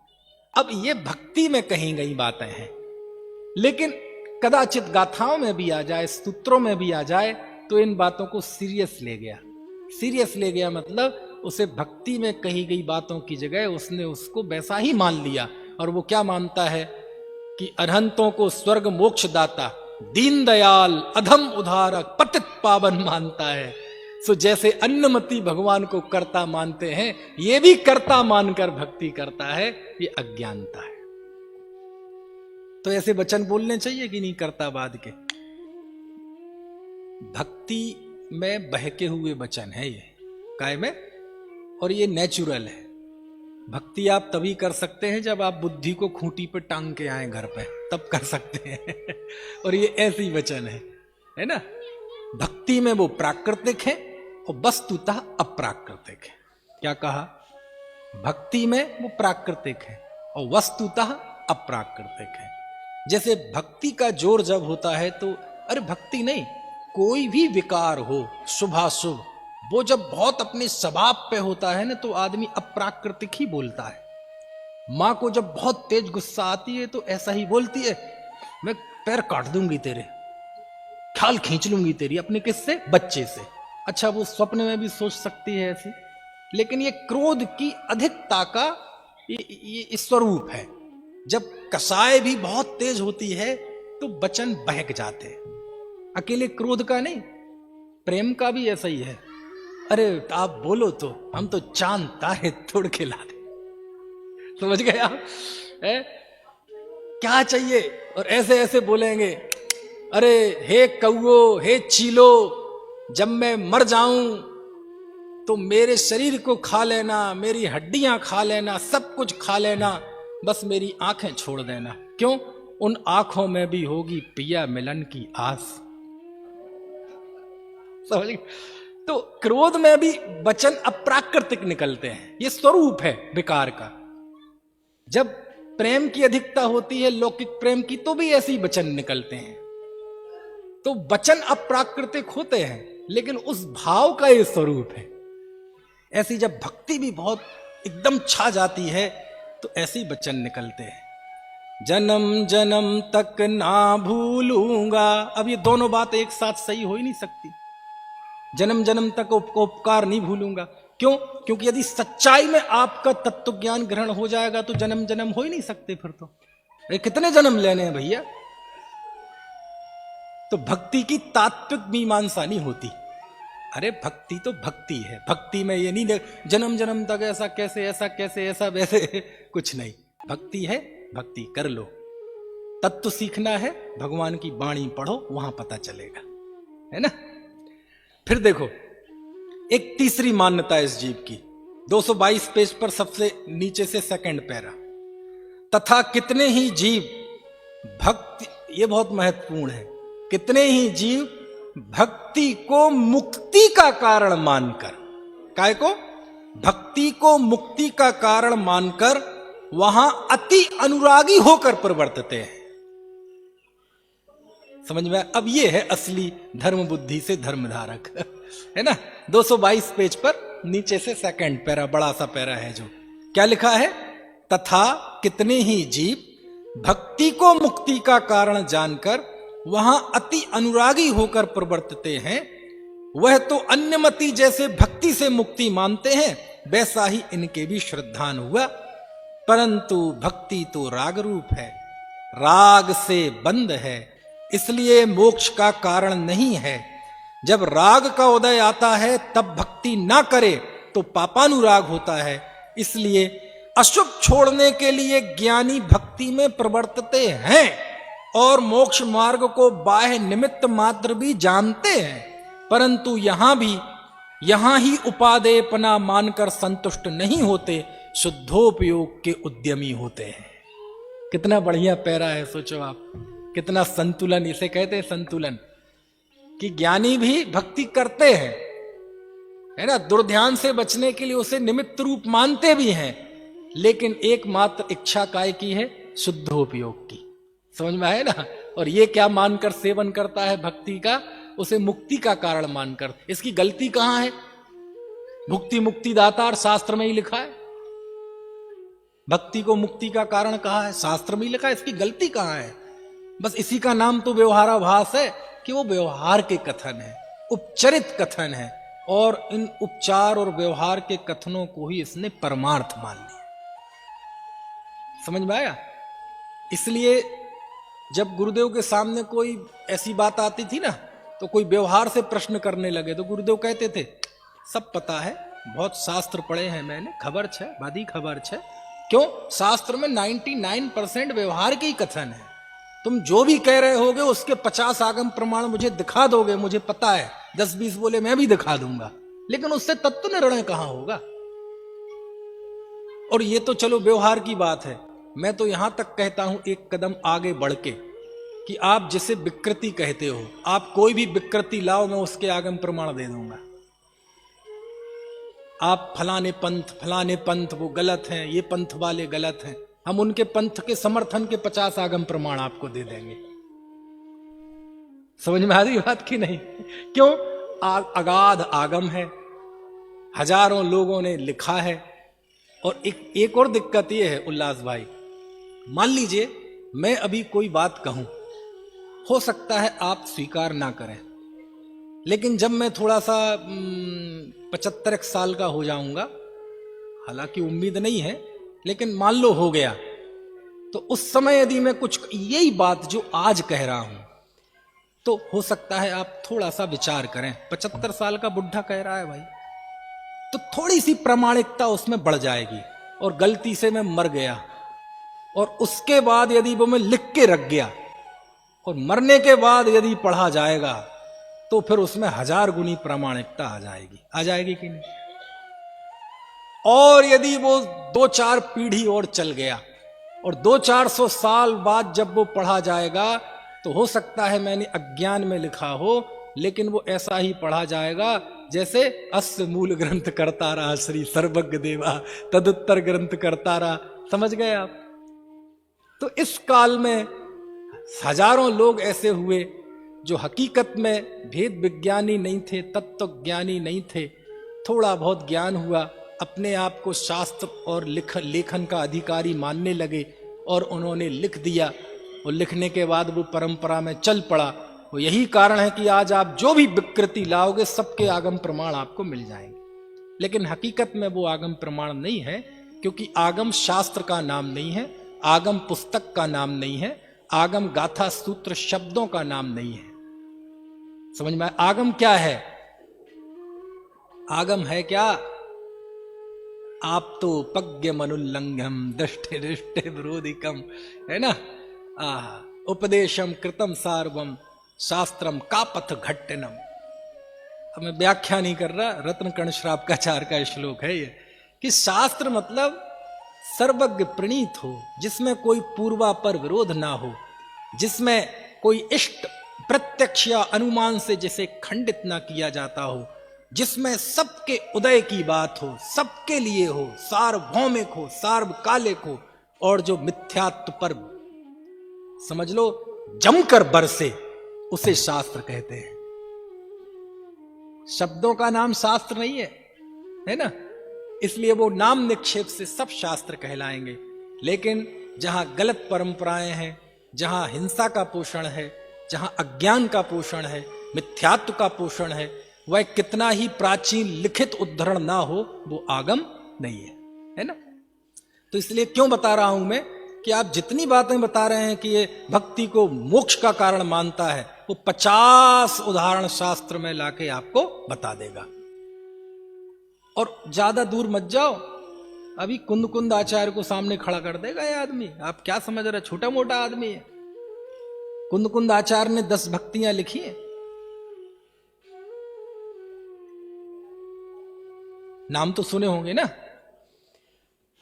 अब ये भक्ति में कही गई बातें हैं, लेकिन कदाचित गाथाओं में भी आ जाए, स्तोत्रों में भी आ जाए, तो इन बातों को सीरियस ले गया। सीरियस ले गया मतलब उसे भक्ति में कही गई बातों की जगह उसने उसको वैसा ही मान लिया। और वो क्या मानता है कि अरहंतों को स्वर्ग मोक्ष दाता, दीन दयाल, अधम उद्धारक, पतित पावन मानता है। सो जैसे अन्नमति भगवान को कर्ता मानते हैं, ये भी कर्ता मानकर भक्ति करता है, ये अज्ञानता है। तो ऐसे वचन बोलने चाहिए कि नहीं कर्तावाद के? भक्ति में बहके हुए वचन है ये, काय में, और ये नेचुरल है। भक्ति आप तभी कर सकते हैं जब आप बुद्धि को खूंटी पे टांग के आए घर पे, तब कर सकते हैं। और ये ऐसी वचन है ना। भक्ति में वो प्राकृतिक है और वस्तुतः अप्राकृतिक है। क्या कहा? भक्ति में वो प्राकृतिक है और वस्तुतः अप्राकृतिक है। जैसे भक्ति का जोर जब होता है तो, अरे भक्ति नहीं, कोई भी विकार हो, शुभाशुभ, वो जब बहुत अपने स्वभाव पे होता है ना तो आदमी अप्राकृतिक ही बोलता है। माँ को जब बहुत तेज गुस्सा आती है तो ऐसा ही बोलती है, मैं पैर काट दूंगी तेरे, खाल खींच लूंगी तेरी। अपने किससे? बच्चे से। अच्छा, वो स्वप्न में भी सोच सकती है ऐसी, लेकिन ये क्रोध की अधिकता का ये स्वरूप है। जब कसाय भी बहुत तेज होती है तो वचन बहक जाते हैं। अकेले क्रोध का नहीं, प्रेम का भी ऐसा ही है। अरे आप बोलो तो हम तो चांद तारे तोड़ के ला दे। समझ गए आप? क्या चाहिए? और ऐसे ऐसे बोलेंगे, अरे हे कौओ, हे चीलो, जब मैं मर जाऊं तो मेरे शरीर को खा लेना, मेरी हड्डियां खा लेना, सब कुछ खा लेना, बस मेरी आंखें छोड़ देना। क्यों? उन आंखों में भी होगी पिया मिलन की आस। समझ गए? तो क्रोध में भी वचन अप्राकृतिक निकलते हैं। ये स्वरूप है विकार का। जब प्रेम की अधिकता होती है, लौकिक प्रेम की, तो भी ऐसे ही वचन निकलते हैं। तो वचन अप्राकृतिक होते हैं, लेकिन उस भाव का ये स्वरूप है। ऐसी जब भक्ति भी बहुत एकदम छा जाती है तो ऐसे ही वचन निकलते हैं। जन्म जन्म तक ना भूलूंगा। अब ये दोनों बात एक साथ सही हो ही नहीं सकती। जन्म जन्म तक उपकार नहीं भूलूंगा। क्यों? क्योंकि यदि सच्चाई में आपका तत्व ज्ञान ग्रहण हो जाएगा तो जन्म जन्म हो ही नहीं सकते फिर तो। अरे कितने जन्म लेने हैं भैया? तो भक्ति की तात्विक मीमांसा नहीं होती। अरे भक्ति तो भक्ति है। भक्ति में ये नहीं जन्म जन्म तक ऐसा कैसे, ऐसा कैसे, ऐसा वैसे, कुछ नहीं। भक्ति है, भक्ति कर लो। तत्व सीखना है, भगवान की वाणी पढ़ो, वहां पता चलेगा, है ना। फिर देखो एक तीसरी मान्यता इस जीव की, 222 पेज पर सबसे नीचे से सेकंड पैरा। तथा कितने ही जीव भक्ति, ये बहुत महत्वपूर्ण है, कितने ही जीव भक्ति को मुक्ति का कारण मानकर, काय को? भक्ति को मुक्ति का कारण मानकर वहां अति अनुरागी होकर प्रवर्तते हैं। समझ में? अब ये है असली धर्म बुद्धि से धर्मधारक, है ना। 222 पेज पर नीचे से सेकंड पैरा, बड़ा सा पैरा है जो, क्या लिखा है? तथा कितने ही जीव भक्ति को मुक्ति का कारण जानकर वहां अति अनुरागी होकर प्रवर्तते हैं, वह तो अन्यमति जैसे भक्ति से मुक्ति मानते हैं, वैसा ही इनके भी श्रद्धान हुआ। परंतु भक्ति तो राग रूप है, राग से बंद है, इसलिए मोक्ष का कारण नहीं है। जब राग का उदय आता है तब भक्ति ना करे तो पापानुराग होता है। इसलिए अशुभ छोड़ने के लिए ज्ञानी भक्ति में प्रवर्तते हैं और मोक्ष मार्ग को बाह्य निमित्त मात्र भी जानते हैं, परंतु यहां ही उपादेयपना मानकर संतुष्ट नहीं होते, शुद्धोपयोग के उद्यमी होते हैं। कितना बढ़िया पैरा है, सोचो आप, कितना संतुलन, इसे कहते हैं संतुलन, कि ज्ञानी भी भक्ति करते हैं, है ना, दुर्ध्यान से बचने के लिए उसे निमित्त रूप मानते भी हैं, लेकिन एकमात्र इच्छा काय की है? शुद्धोपयोग की। समझ में आए ना। और ये क्या मानकर सेवन करता है भक्ति का? उसे मुक्ति का कारण मानकर। इसकी गलती कहां है? भुक्ति मुक्ति दातार शास्त्र में ही लिखा है, भक्ति को मुक्ति का कारण कहा है, शास्त्र में ही लिखा है। इसकी गलती कहां है? बस इसी का नाम तो व्यवहाराभास है कि वो व्यवहार के कथन है, उपचरित कथन है, और इन उपचार और व्यवहार के कथनों को ही इसने परमार्थ मान लिया। समझ में आया? इसलिए जब गुरुदेव के सामने कोई ऐसी बात आती थी ना, तो कोई व्यवहार से प्रश्न करने लगे तो गुरुदेव कहते थे, सब पता है, बहुत शास्त्र पढ़े हैं मैंने, खबर छे, बादी खबर छे। क्यों? शास्त्र में 99% व्यवहार के ही कथन है। तुम जो भी कह रहे होगे उसके 50 आगम प्रमाण मुझे दिखा दोगे, मुझे पता है, 10-20 बोले मैं भी दिखा दूंगा, लेकिन उससे तत्व निर्णय कहां होगा? और ये तो चलो व्यवहार की बात है, मैं तो यहां तक कहता हूं एक कदम आगे बढ़ के कि आप जिसे विकृति कहते हो, आप कोई भी विकृति लाओ, मैं उसके आगम प्रमाण दे दूंगा। आप फलाने पंथ वो गलत हैं, ये पंथ वाले गलत हैं, हम उनके पंथ के समर्थन के 50 आगम प्रमाण आपको दे देंगे। समझ में आ रही बात की नहीं? क्यों? अगाध आगम है, हजारों लोगों ने लिखा है। और एक और दिक्कत यह है उल्लास भाई, मान लीजिए मैं अभी कोई बात कहूं, हो सकता है आप स्वीकार ना करें, लेकिन जब मैं थोड़ा सा 75 साल का हो जाऊंगा, हालांकि उम्मीद नहीं है, लेकिन मान लो हो गया, तो उस समय यदि मैं कुछ यही बात जो आज कह रहा हूं, तो हो सकता है आप थोड़ा सा विचार करें। 75 साल का बुढ़ा कह रहा है भाई, तो थोड़ी सी प्रामाणिकता उसमें बढ़ जाएगी। और गलती से मैं मर गया और उसके बाद यदि वो मैं लिख के रख गया और मरने के बाद यदि पढ़ा जाएगा, तो फिर उसमें 1000 गुनी प्रामाणिकता आ जाएगी कि नहीं? और यदि वो 2-4 पीढ़ी और चल गया और 200-400 साल बाद जब वो पढ़ा जाएगा, तो हो सकता है मैंने अज्ञान में लिखा हो, लेकिन वो ऐसा ही पढ़ा जाएगा जैसे अस्य मूल ग्रंथ करता रहा श्री सर्वज्ञ देवा तदुत्तर ग्रंथ करता रहा। समझ गए आप? तो इस काल में हजारों लोग ऐसे हुए जो हकीकत में भेद विज्ञानी नहीं थे, तत्व ज्ञानी नहीं थे, थोड़ा बहुत ज्ञान हुआ, अपने आप को शास्त्र और लेखन का अधिकारी मानने लगे और उन्होंने लिख दिया, और लिखने के बाद वो परंपरा में चल पड़ा। वो यही कारण है कि आज आप जो भी विकृति लाओगे, सबके आगम प्रमाण आपको मिल जाएंगे, लेकिन हकीकत में वो आगम प्रमाण नहीं है, क्योंकि आगम शास्त्र का नाम नहीं है, आगम पुस्तक का नाम नहीं है, आगम गाथा सूत्र शब्दों का नाम नहीं है। समझ में? आगम क्या है? आगम है क्या? आप तो पज्ञ मनुल्लंघम दृष्टि दृष्टि विरोधिकम, है ना? उपदेशम कृतम सार्वम शास्त्रम का पथ घट्टनम। अब मैं व्याख्या नहीं कर रहा, रत्न कर्ण श्रावकाचार्य का श्लोक है ये, कि शास्त्र मतलब सर्वज्ञ प्रणीत हो, जिसमें कोई पूर्वापर विरोध ना हो, जिसमें कोई इष्ट प्रत्यक्ष या अनुमान से जिसे खंडित ना किया जाता हो, जिसमें सबके उदय की बात हो, सबके लिए हो, सार्वभौमिक हो, सार्वकालिक हो, और जो मिथ्यात्व पर समझ लो जमकर बरसे, उसे शास्त्र कहते हैं। शब्दों का नाम शास्त्र नहीं है ना? इसलिए वो नाम निक्षेप से सब शास्त्र कहलाएंगे। लेकिन जहां गलत परंपराएं हैं, जहां हिंसा का पोषण है, जहां अज्ञान का पोषण है, मिथ्यात्व का पोषण है, वह कितना ही प्राचीन लिखित उद्धरण ना हो, वो आगम नहीं है ना? तो इसलिए क्यों बता रहा हूं मैं कि आप जितनी बातें बता रहे हैं कि ये भक्ति को मोक्ष का कारण मानता है, वो 50 उदाहरण शास्त्र में लाके आपको बता देगा। और ज्यादा दूर मत जाओ, अभी कुंद आचार्य को सामने खड़ा कर देगा ये आदमी। आप क्या समझ रहे? छोटा मोटा आदमी है। कुंद आचार्य ने 10 भक्तियां लिखी हैं, नाम तो सुने होंगे ना?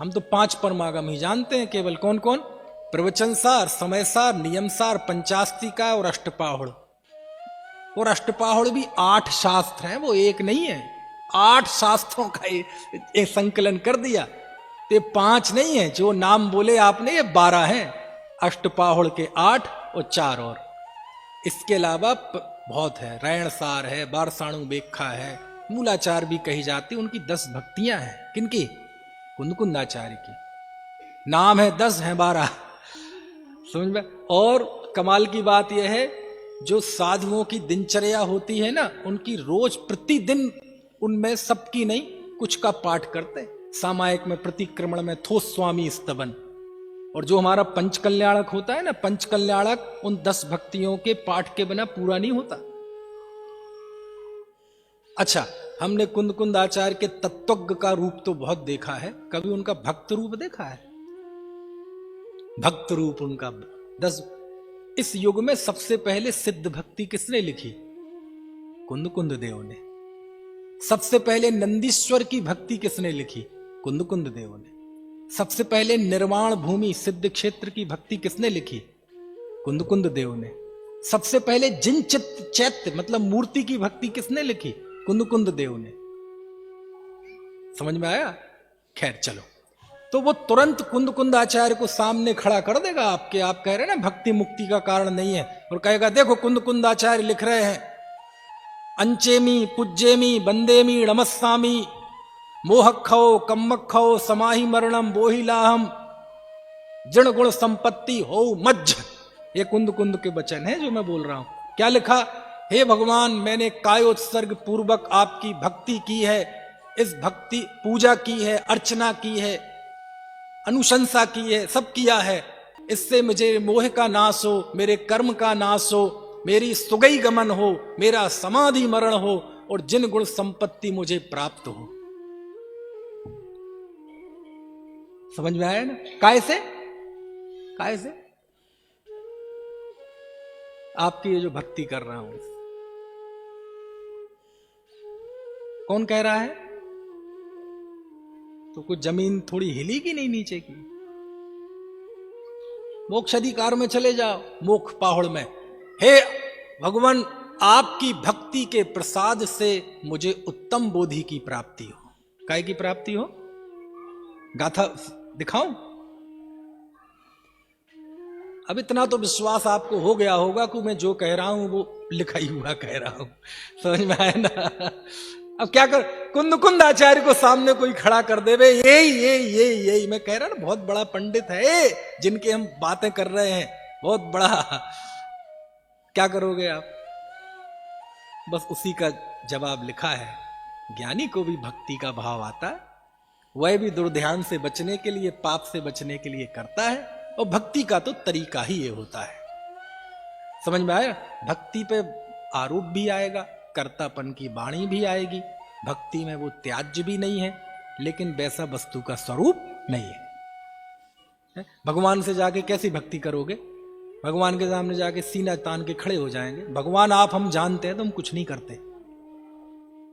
हम तो 5 परमागम ही जानते हैं केवल। कौन कौन? प्रवचन सार, समय सार, नियम सार, पंचास्तिका और अष्टपाहुड़। और अष्टपाहुड़ भी 8 शास्त्र हैं, वो एक नहीं है, 8 शास्त्रों का एक संकलन कर दिया। तो 5 नहीं है जो नाम बोले आपने, ये 12 हैं। अष्टपाहुड़ के 8 और 4 और। इसके अलावा बहुत है, रैण सार है, बारसाणु बेखा है, मूलाचार भी कही जाती, उनकी 10 भक्तियां हैं। किनकी? कुंदकुंदाचार्य की। नाम है 10 है 12, समझ में? और कमाल की बात यह है, जो साधुओं की दिनचर्या होती है ना, उनकी रोज प्रतिदिन उनमें सबकी नहीं, कुछ का पाठ करते। सामायिक में प्रतिक्रमण में थोस स्वामी स्तवन। और जो हमारा पंचकल्याणक होता है ना, पंचकल्याणक उन 10 भक्तियों के पाठ के बिना पूरा नहीं होता। अच्छा, हमने कुंद आचार्य के तत्वज्ञ का रूप तो बहुत देखा है, कभी उनका भक्त रूप देखा है? भक्त रूप उनका 10। इस युग में सबसे पहले सिद्ध भक्ति किसने लिखी? कुंद देव ने। सबसे पहले नंदीश्वर की भक्ति किसने लिखी? कुंद देव ने। सबसे पहले निर्वाण भूमि सिद्ध क्षेत्र की भक्ति किसने लिखी? कुंद देव ने। सबसे पहले जिन चित्त चैत्य मतलब मूर्ति की भक्ति किसने लिखी? कुंद देव ने। समझ में आया? खैर चलो, तो वो तुरंत कुंद आचार्य को सामने खड़ा कर देगा आपके। आप कह रहे हैं ना भक्ति मुक्ति का कारण नहीं है, और कहेगा देखो कुंद आचार्य लिख रहे हैं, अंचेमी पूज्येमी बंदेमी नमस्सामी मोहखो कम्मखो समाहि मरणम बोहिलाहम जन गुण संपत्ति हो मज्ज। ये कुंद के वचन है जो मैं बोल रहा हूं। क्या लिखा? हे भगवान, मैंने कायोत्सर्ग पूर्वक आपकी भक्ति की है, इस भक्ति पूजा की है, अर्चना की है, अनुशंसा की है, सब किया है। इससे मुझे मोह का नाश हो, मेरे कर्म का नाश हो, मेरी सुगई गमन हो, मेरा समाधि मरण हो, और जिन गुण संपत्ति मुझे प्राप्त हो। समझ में आया ना? काय से आपकी ये जो भक्ति कर रहा हूं, कौन कह रहा है? तो कुछ जमीन थोड़ी हिली की नहीं नीचे की? मोक्ष अधिकार में चले जाओ, मोक्ष पाहुड़ में। हे भगवान, आपकी भक्ति के प्रसाद से मुझे उत्तम बोधि की प्राप्ति हो। काय की प्राप्ति हो? गाथा दिखाऊं? अब इतना तो विश्वास आपको हो गया होगा कि मैं जो कह रहा हूं वो लिखा ही हुआ कह रहा हूं। समझ में आया ना? अब क्या कर, कुंद आचार्य को सामने कोई खड़ा कर देवे, यही मैं कह रहा ना, बहुत बड़ा पंडित है जिनके हम बातें कर रहे हैं, बहुत बड़ा। क्या करोगे आप? बस उसी का जवाब लिखा है। ज्ञानी को भी भक्ति का भाव आता है, वह भी दुर्ध्यान से बचने के लिए, पाप से बचने के लिए करता है, और भक्ति का तो तरीका ही ये होता है। समझ में आया? भक्ति पे आरोप भी आएगा, कर्तापन की वाणी भी आएगी। भक्ति में वो त्याज्य भी नहीं है, लेकिन वैसा वस्तु का स्वरूप नहीं है। भगवान से जाके कैसी भक्ति करोगे? भगवान के सामने जाके सीना तान के खड़े हो जाएंगे, भगवान आप हम जानते हैं तुम कुछ नहीं करते,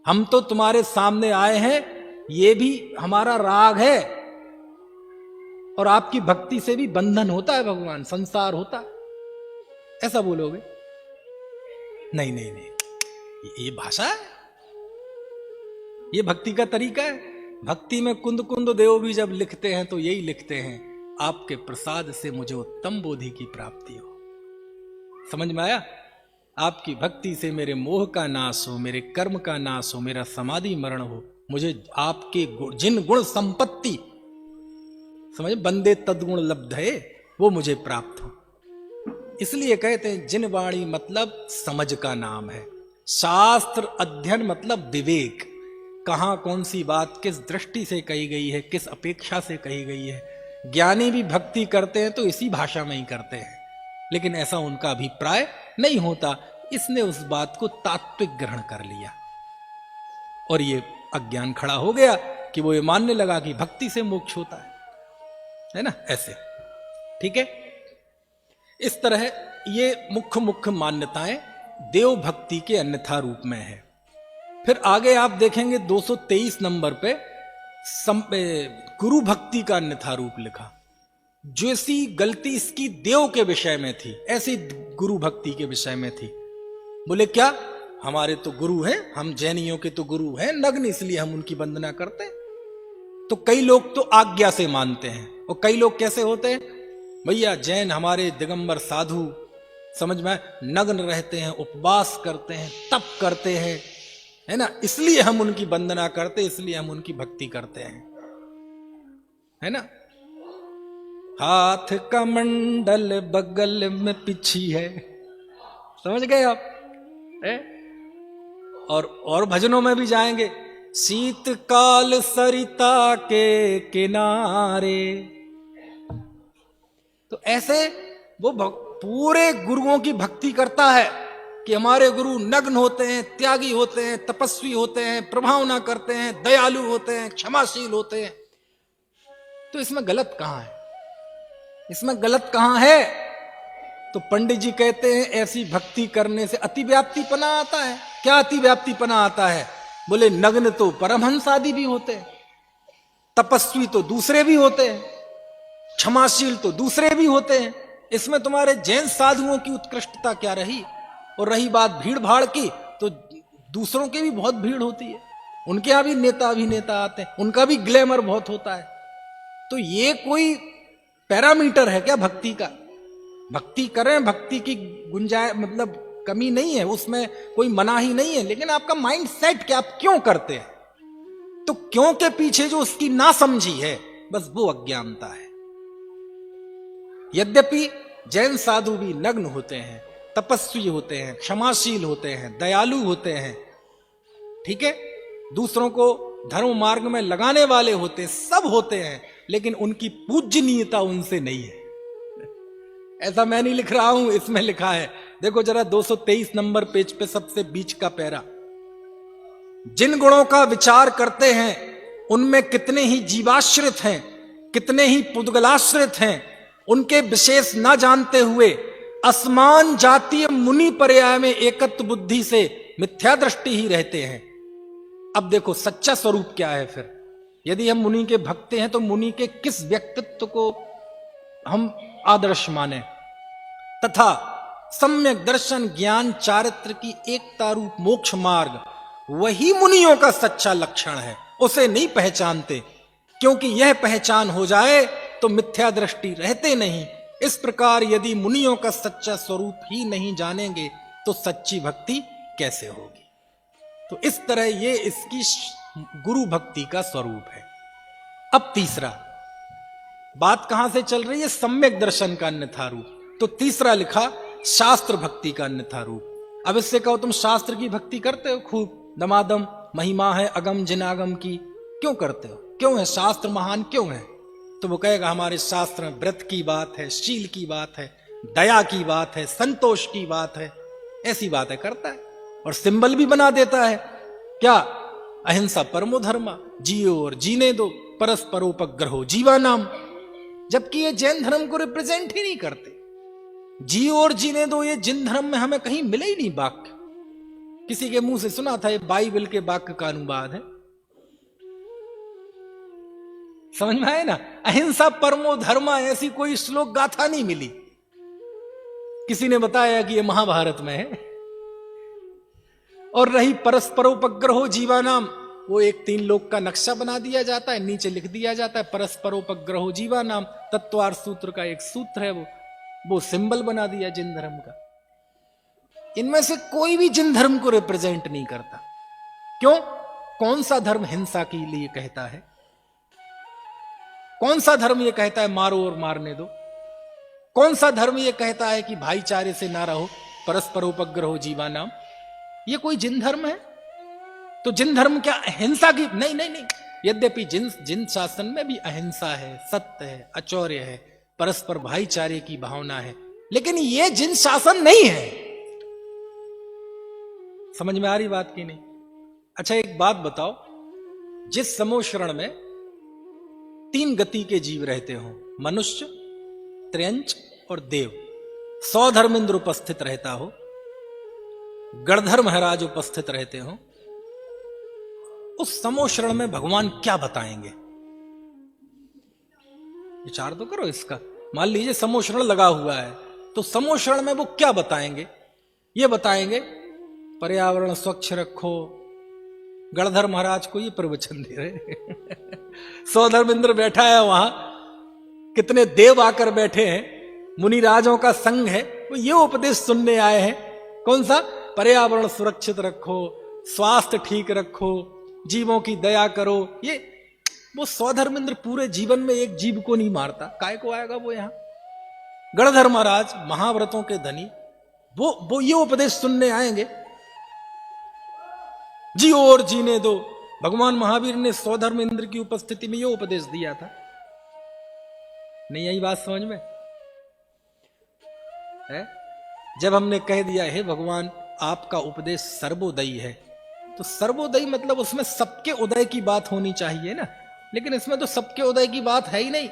हम तो तुम्हारे सामने आए हैं, ये भी हमारा राग है, और आपकी भक्ति से भी बंधन होता है भगवान, संसार होता है, ऐसा बोलोगे? नहीं, ये भाषा है, ये भक्ति का तरीका है। भक्ति में कुंद देव भी जब लिखते हैं तो यही लिखते हैं, आपके प्रसाद से मुझे उत्तम बोधि की प्राप्ति हो। समझ में आया? आपकी भक्ति से मेरे मोह का नाश हो, मेरे कर्म का नाश हो, मेरा समाधि मरण हो, मुझे आपके जिन गुण संपत्ति, समझ, बंदे तदगुण लब्ध है, वो मुझे प्राप्त हो। इसलिए कहते हैं जिन वाणी मतलब समझ का नाम है, शास्त्र अध्ययन मतलब विवेक, कहां कौन सी बात किस दृष्टि से कही गई है, किस अपेक्षा से कही गई है। ज्ञानी भी भक्ति करते हैं तो इसी भाषा में ही करते हैं, लेकिन ऐसा उनका अभिप्राय नहीं होता। इसने उस बात को तात्विक ग्रहण कर लिया, और ये अज्ञान खड़ा हो गया कि वो ये मानने लगा कि भक्ति से मोक्ष होता है ना? ऐसे ठीक है। इस तरह ये मुख्य मान्यताएं देव भक्ति के अन्यथा रूप में है। फिर आगे आप देखेंगे 223 नंबर पे गुरु भक्ति का अन्यथा रूप लिखा। जैसी गलती इसकी देव के विषय में थी, ऐसी गुरु भक्ति के विषय में थी। बोले क्या? हमारे तो गुरु हैं, हम जैनियों के तो गुरु हैं नग्न, इसलिए हम उनकी वंदना करते हैं। तो कई लोग तो आज्ञा से मानते हैं, और कई लोग कैसे होते हैं, भैया जैन हमारे दिगंबर साधु, समझ में, नग्न रहते हैं, उपवास करते हैं, तप करते हैं, है ना, इसलिए हम उनकी वंदना करते, इसलिए हम उनकी भक्ति करते हैं, है ना। हाथ का मंडल बगल में पिछी है, समझ गए आप? है? और भजनों में भी जाएंगे, शीतकाल सरिता के किनारे। तो ऐसे वो पूरे गुरुओं की भक्ति करता है कि हमारे गुरु नग्न होते हैं, त्यागी होते हैं, तपस्वी होते हैं, प्रभावना करते हैं, दयालु होते हैं, क्षमाशील होते हैं। तो इसमें गलत कहां है? इसमें गलत कहां है? तो पंडित जी कहते हैं ऐसी भक्ति करने से अतिव्याप्तिपना आता है। क्या अतिव्याप्तिपना आता है? बोले नग्न तो परमहंस आदि भी होते हैं, तपस्वी तो दूसरे भी होते हैं, क्षमाशील तो दूसरे भी होते हैं। इसमें तुम्हारे जैन साधुओं की उत्कृष्टता क्या रही? और रही बात भीड़ भाड़ की, तो दूसरों की भी बहुत भीड़ होती है, उनके यहां भी नेता अभिनेता आते हैं, उनका भी ग्लैमर बहुत होता है। तो ये कोई पैरामीटर है क्या भक्ति का? भक्ति करें, भक्ति की गुंजाइश मतलब कमी नहीं है, उसमें कोई मनाही नहीं है, लेकिन आपका माइंड सेट क्या, आप क्यों करते हैं? तो क्यों के पीछे जो उसकी ना समझी है, बस वो अज्ञानता है। यद्यपि जैन साधु भी नग्न होते हैं, तपस्वी होते हैं, क्षमाशील होते हैं, दयालु होते हैं, ठीक है, दूसरों को धर्म मार्ग में लगाने वाले होते हैं, सब होते हैं, लेकिन उनकी पूजनीयता उनसे नहीं है। ऐसा मैं नहीं लिख रहा हूं, इसमें लिखा है, देखो जरा 223 नंबर पेज पे सबसे बीच का पैरा। जिन गुणों का विचार करते हैं उनमें कितने ही जीवाश्रित हैं, कितने ही पुद्गलाश्रित हैं, उनके विशेष न जानते हुए असमान जातीय मुनि पर्याय में एकत्व बुद्धि से मिथ्या दृष्टि ही रहते हैं। अब देखो सच्चा स्वरूप क्या है फिर? यदि हम मुनि के भक्त हैं तो मुनि के किस व्यक्तित्व को हम आदर्श माने? तथा सम्यक दर्शन ज्ञान चारित्र की एकता रूप मोक्ष मार्ग वही मुनियों का सच्चा लक्षण है, उसे नहीं पहचानते, क्योंकि यह पहचान हो जाए तो मिथ्या दृष्टि रहते नहीं। इस प्रकार यदि मुनियों का सच्चा स्वरूप ही नहीं जानेंगे तो सच्ची भक्ति कैसे होगी? तो इस तरह ये इसकी गुरु भक्ति का स्वरूप है। अब तीसरा, बात कहां से चल रही है? सम्यक दर्शन का अन्यथा रूप। तो तीसरा लिखा शास्त्र भक्ति का अन्यथा रूप। अब इससे कहो तुम शास्त्र की भक्ति करते हो खूब, दमादम महिमा है अगम जिनागम की, क्यों करते हो? क्यों है शास्त्र महान, क्यों है? तो वो कहेगा हमारे शास्त्र में व्रत की बात है, शील की बात है, दया की बात है, संतोष की बात है, ऐसी बातें करता है और सिंबल भी बना देता है। क्या? अहिंसा परमो धर्मा, जियो और जीने दो, परस्परोपग्रहो जीवा नाम। जबकि ये जैन धर्म को रिप्रेजेंट ही नहीं करते। जियो और जीने दो ये जिन धर्म में हमें कहीं मिले ही नहीं वाक्य। किसी के मुंह से सुना था, ये बाइबल के वाक्य का अनुवाद है, समझ में आए ना? अहिंसा परमो धर्मा ऐसी कोई श्लोक गाथा नहीं मिली। किसी ने बताया कि ये महाभारत में है। और रही परस्परोपग्रहो जीवानाम, वो एक 3 लोक का नक्शा बना दिया जाता है, नीचे लिख दिया जाता है परस्परोपग्रहो जीवानाम, तत्वार्थ सूत्र का एक सूत्र है, वो सिंबल बना दिया जिन धर्म का। इनमें से कोई भी जिन धर्म को रिप्रेजेंट नहीं करता। क्यों? कौन सा धर्म हिंसा के लिए कहता है? कौन सा धर्म ये कहता है मारो और मारने दो? कौन सा धर्म ये कहता है कि भाईचारे से ना रहो, परस्परोपग्रहो जीवा नाम? ये कोई जिन धर्म है? तो जिन धर्म क्या हिंसा की? नहीं नहीं नहीं। यद्यपि जिन शासन में भी अहिंसा है, सत्य है, अचौर्य है, परस्पर भाईचारे की भावना है, लेकिन ये जिन शासन नहीं है। समझ में आ रही बात की नहीं? अच्छा एक बात बताओ, जिस समोशरण में 3 गति के जीव रहते हो, मनुष्य, त्र्यंच और देव, 100 धर्मेंद्र उपस्थित रहता हो, गणधर महाराज उपस्थित रहते हो, उस समोशरण में भगवान क्या बताएंगे? विचार तो करो इसका। मान लीजिए समोशरण लगा हुआ है, तो समोशरण में वो क्या बताएंगे? ये बताएंगे पर्यावरण स्वच्छ रखो। गणधर महाराज को ये प्रवचन दे रहे 100 धर्मेंद्र बैठा है वहां, कितने देव आकर बैठे हैं, मुनिराजों का संघ है, वो ये उपदेश सुनने आए हैं। कौन सा? पर्यावरण सुरक्षित रखो, स्वास्थ्य ठीक रखो, जीवों की दया करो। ये वो 100 धर्मेंद्र पूरे जीवन में एक जीव को नहीं मारता, काय को आएगा वो यहां? गणधर महाराज महाव्रतों के धनी, वो ये उपदेश सुनने आएंगे, जियो और जीने दो। भगवान महावीर ने 100 धर्मेंद्र की उपस्थिति में ये उपदेश दिया था। नहीं आई बात समझ में है? जब हमने कह दिया है भगवान आपका उपदेश सर्वोदयी है, तो सर्वोदयी मतलब उसमें सबके उदय की बात होनी चाहिए ना, लेकिन इसमें तो सबके उदय की बात है ही नहीं।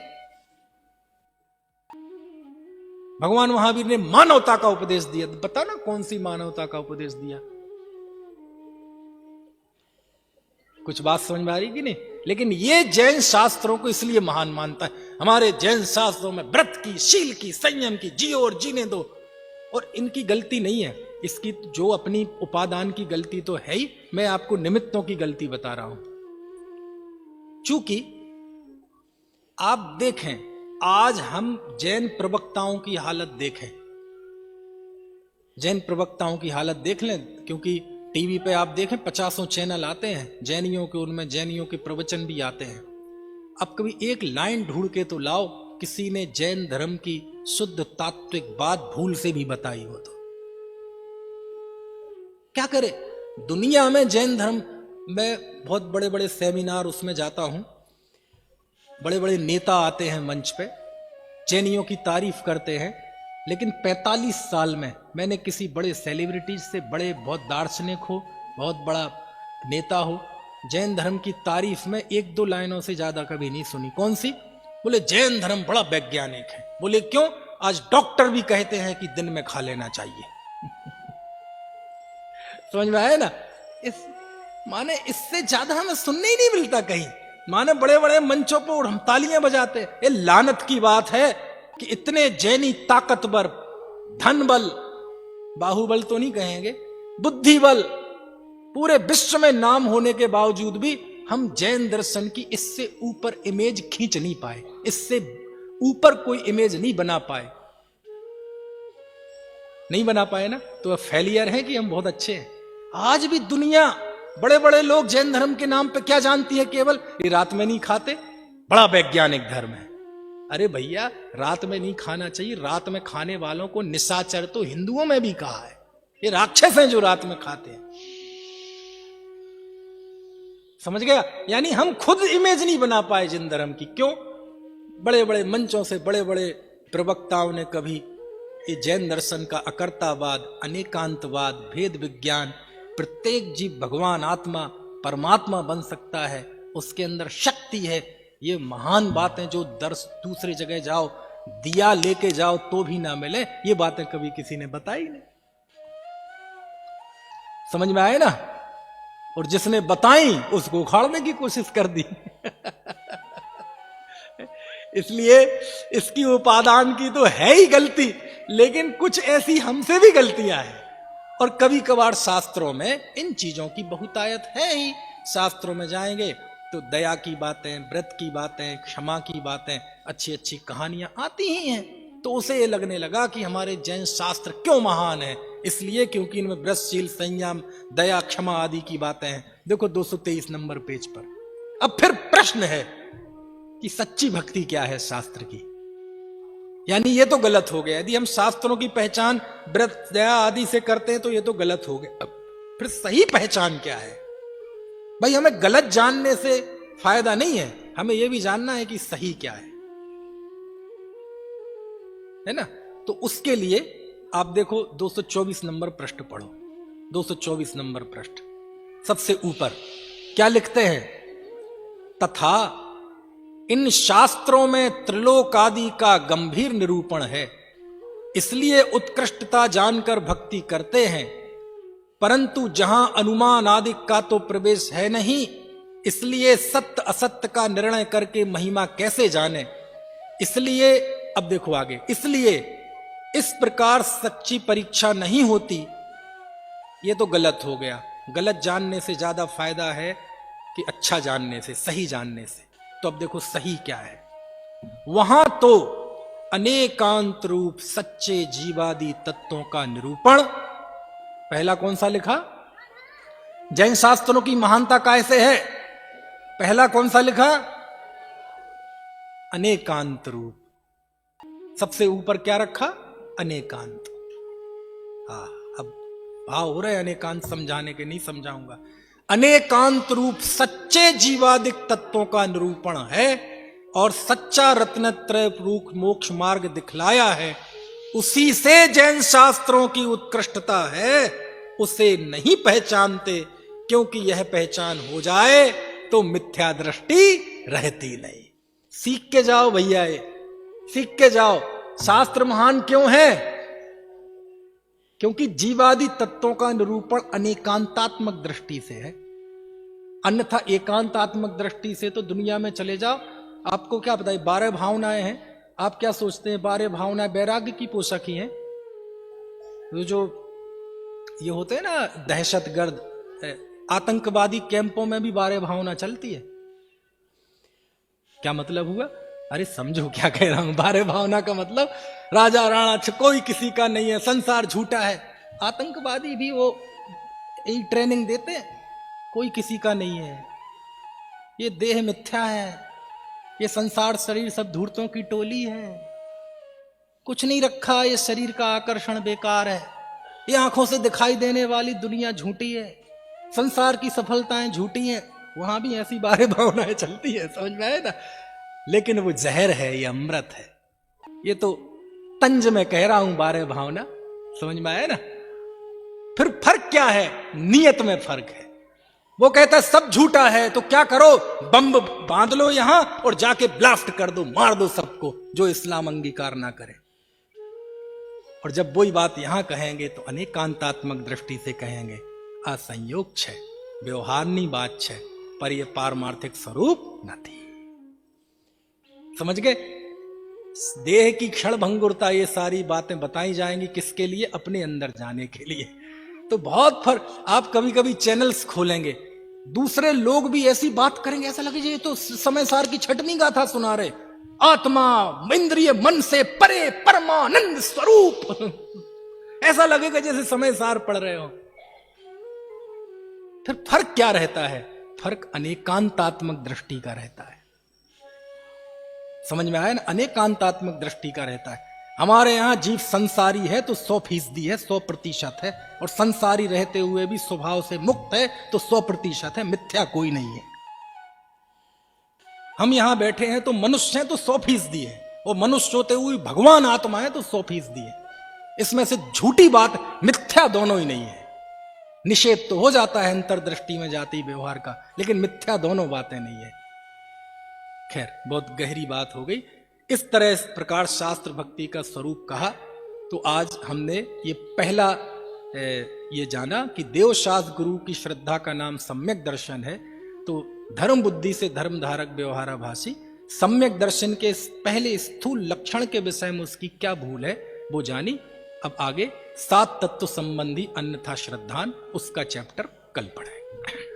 भगवान महावीर ने मानवता का उपदेश दिया, बता ना कौन सी मानवता का उपदेश दिया? कुछ बात समझ में आ रही कि नहीं? लेकिन ये जैन शास्त्रों को इसलिए महान मानता है। हमारे जैन शास्त्रों में व्रत की, शील की, संयम की, जियो और जीने दो, और इनकी गलती नहीं है। इसकी जो अपनी उपादान की गलती तो है ही, मैं आपको निमित्तों की गलती बता रहा हूं। चूंकि आप देखें, आज हम जैन प्रवक्ताओं की हालत देखें, जैन प्रवक्ताओं की हालत देख लें, क्योंकि टीवी पे आप देखें 50 चैनल आते हैं जैनियों के, उनमें जैनियों के प्रवचन भी आते हैं। अब कभी एक लाइन ढूंढ के तो लाओ किसी ने जैन धर्म की शुद्ध तात्विक बात भूल से भी बताई हो तो। क्या करे, दुनिया में जैन धर्म में बहुत बड़े बड़े सेमिनार उसमें जाता हूं, बड़े बड़े नेता आते हैं मंच पे, जैनियों की तारीफ करते हैं, लेकिन 45 साल में मैंने किसी बड़े सेलिब्रिटीज से, बड़े बहुत दार्शनिक हो, बहुत बड़ा नेता हो, जैन धर्म की तारीफ में 1-2 लाइनों से ज्यादा कभी नहीं सुनी। कौन सी? बोले जैन धर्म बड़ा वैज्ञानिक है। बोले क्यों? आज डॉक्टर भी कहते हैं कि दिन में खा लेना चाहिए। समझ में आया ना? इस माने इससे ज्यादा हमें सुनने ही नहीं मिलता कहीं। माने बड़े बड़े मंचों पर हम तालियां बजाते हैं। ये लानत की बात है कि इतने जैनी ताकतवर, धन बल, बाहुबल तो नहीं कहेंगे, बुद्धि बल, पूरे विश्व में नाम होने के बावजूद भी हम जैन दर्शन की इससे ऊपर इमेज खींच नहीं पाए, इससे ऊपर कोई इमेज नहीं बना पाए। नहीं बना पाए ना, तो अब फेलियर है कि हम बहुत अच्छे हैं। आज भी दुनिया, बड़े बड़े लोग जैन धर्म के नाम पे क्या जानती है? केवल ये रात में नहीं खाते, बड़ा वैज्ञानिक धर्म है। अरे भैया, रात में नहीं खाना चाहिए। रात में खाने वालों को निशाचर तो हिंदुओं में भी कहा है। ये राक्षस हैं जो रात में खाते हैं। समझ गया? यानी हम खुद इमेज नहीं बना पाए जैन धर्म की। क्यों? बड़े बड़े मंचों से बड़े बड़े प्रवक्ताओं ने कभी ये जैन दर्शन का अकर्तावाद, अनेकांतवाद, भेद विज्ञान, प्रत्येक जीव भगवान, आत्मा, परमात्मा बन सकता है, उसके अंदर शक्ति है, ये महान बातें जो दर्श दूसरी जगह जाओ, दिया लेके जाओ तो भी ना मिले, ये बातें कभी किसी ने बताई नहीं। समझ में आए ना? और जिसने बताई उसको उखाड़ने की कोशिश कर दी। इसलिए इसकी उपादान की तो है ही गलती, लेकिन कुछ ऐसी हमसे भी गलतियां हैं। और कभी कभार शास्त्रों में इन चीजों की बहुतायत है ही। शास्त्रों में जाएंगे तो दया की बातें, व्रत की बातें, क्षमा की बातें, अच्छी अच्छी कहानियां आती ही हैं। तो उसे ये लगने लगा कि हमारे जैन शास्त्र क्यों महान है, इसलिए क्योंकि इनमें व्रतशील, संयम, दया, क्षमा आदि की बातें हैं। देखो 223 नंबर पेज पर। अब फिर प्रश्न है कि सच्ची भक्ति क्या है शास्त्र की? यानी ये तो गलत हो गया। यदि हम शास्त्रों की पहचान व्रत, दया आदि से करते हैं तो ये तो गलत हो गया। अब फिर सही पहचान क्या है? भाई, हमें गलत जानने से फायदा नहीं है, हमें यह भी जानना है कि सही क्या है ना? तो उसके लिए आप देखो 224 नंबर पृष्ठ पढ़ो। 224 नंबर पृष्ठ सबसे ऊपर क्या लिखते हैं? तथा इन शास्त्रों में त्रिलोक आदि का गंभीर निरूपण है, इसलिए उत्कृष्टता जानकर भक्ति करते हैं, परंतु जहां अनुमान आदि का तो प्रवेश है नहीं, इसलिए सत्य असत्य का निर्णय करके महिमा कैसे जाने। इसलिए अब देखो आगे, इसलिए इस प्रकार सच्ची परीक्षा नहीं होती। ये तो गलत हो गया। गलत जानने से ज्यादा फायदा है कि अच्छा जानने से, सही जानने से। तो अब देखो सही क्या है। वहां तो अनेकांत रूप सच्चे जीवादि तत्वों का निरूपण, पहला कौन सा लिखा? जैन शास्त्रों की महानता कैसे है? पहला कौन सा लिखा? अनेकांत रूप। सबसे ऊपर क्या रखा? अनेकांत। अब भाव हो रहे अनेकांत समझाने के, नहीं समझाऊंगा। अनेकांत रूप सच्चे जीवादिक तत्वों का निरूपण है और सच्चा रत्नत्रय रूप मोक्ष मार्ग दिखलाया है। उसी से जैन शास्त्रों की उत्कृष्टता है। उसे नहीं पहचानते, क्योंकि यह पहचान हो जाए तो मिथ्या दृष्टि रहती नहीं। सीख के जाओ भैया, ये सीख के जाओ। शास्त्र महान क्यों है? क्योंकि जीवादि तत्वों का निरूपण अनेकांतात्मक दृष्टि से है। अन्यथा एकांतात्मक दृष्टि से तो दुनिया में चले जाओ, आपको क्या पता है 12 भावनाएं हैं, आप क्या सोचते हैं 12 भावनाएं वैराग्य की पोषक ही हैं? जो ये होते हैं ना दहशतगर्द आतंकवादी कैंपों में भी 12 भावना चलती है। क्या मतलब हुआ? अरे समझो क्या कह रहा हूं। 12 भावना का मतलब राजा राणा कोई किसी का नहीं है, संसार झूठा है। आतंकवादी भी वो यही ट्रेनिंग देते हैं, कोई किसी का नहीं है, ये देह मिथ्या है, ये संसार शरीर सब धूर्तों की टोली है, कुछ नहीं रखा, ये शरीर का आकर्षण बेकार है, ये आंखों से दिखाई देने वाली दुनिया झूठी है, संसार की सफलताएं झूठी हैं। वहां भी ऐसी 12 भावनाएं चलती है, समझ में आए ना? लेकिन वो जहर है, ये अमृत है। ये तो तंज में कह रहा हूं 12 भावना, समझ में आए ना? फिर फर्क क्या है? नियत में फर्क है। वो कहता है सब झूठा है तो क्या करो, बम बांध लो यहां और जाके ब्लास्ट कर दो, मार दो सबको जो इस्लाम अंगीकार ना करे। और जब वही बात यहां कहेंगे तो अनेकांतात्मक दृष्टि से कहेंगे आ संयोग छे, व्यवहाરની बात छे, पर यह पारमार्थिक स्वरूप नहीं। समझ गए? देह की क्षण भंगुरता, ये सारी बातें बताई जाएंगी किसके लिए? अपने अंदर जाने के लिए। तो बहुत फर्क। आप कभी कभी चैनल्स खोलेंगे, दूसरे लोग भी ऐसी बात करेंगे, ऐसा लगेगा ये तो समय सार की छठवीं गाथा सुना रहे, आत्मा इंद्रिय मन से परे परमानंद स्वरूप ऐसा लगेगा जैसे समय सार पढ़ रहे हो। फिर फर्क क्या रहता है? फर्क अनेकांतात्मक दृष्टि का रहता है। समझ में आया ना? अनेकांतात्मक दृष्टि का रहता है। हमारे यहां जीव संसारी है तो 100% है, 100% है, और संसारी रहते हुए भी स्वभाव से मुक्त है तो 100% है, मिथ्या कोई नहीं है। हम यहां बैठे हैं तो मनुष्य हैं तो 100% है, और मनुष्य होते हुए भगवान आत्मा है तो 100% है। इसमें से झूठी बात मिथ्या दोनों ही नहीं है। निषेध तो हो जाता है अंतर्दृष्टि में जाति व्यवहार का, लेकिन मिथ्या दोनों बातें नहीं है। खैर, बहुत गहरी बात हो गई। इस तरह इस प्रकार शास्त्र भक्ति का स्वरूप कहा। तो आज हमने ये पहला ये जाना कि देवशास्त्र गुरु की श्रद्धा का नाम सम्यक दर्शन है। तो धर्म बुद्धि से धर्म धारक व्यवहाराभासी, सम्यक दर्शन के पहले स्थूल लक्षण के विषय में उसकी क्या भूल है वो जानी। अब आगे 7 तत्व संबंधी अन्यथा श्रद्धान, उसका चैप्टर कल पढ़ें।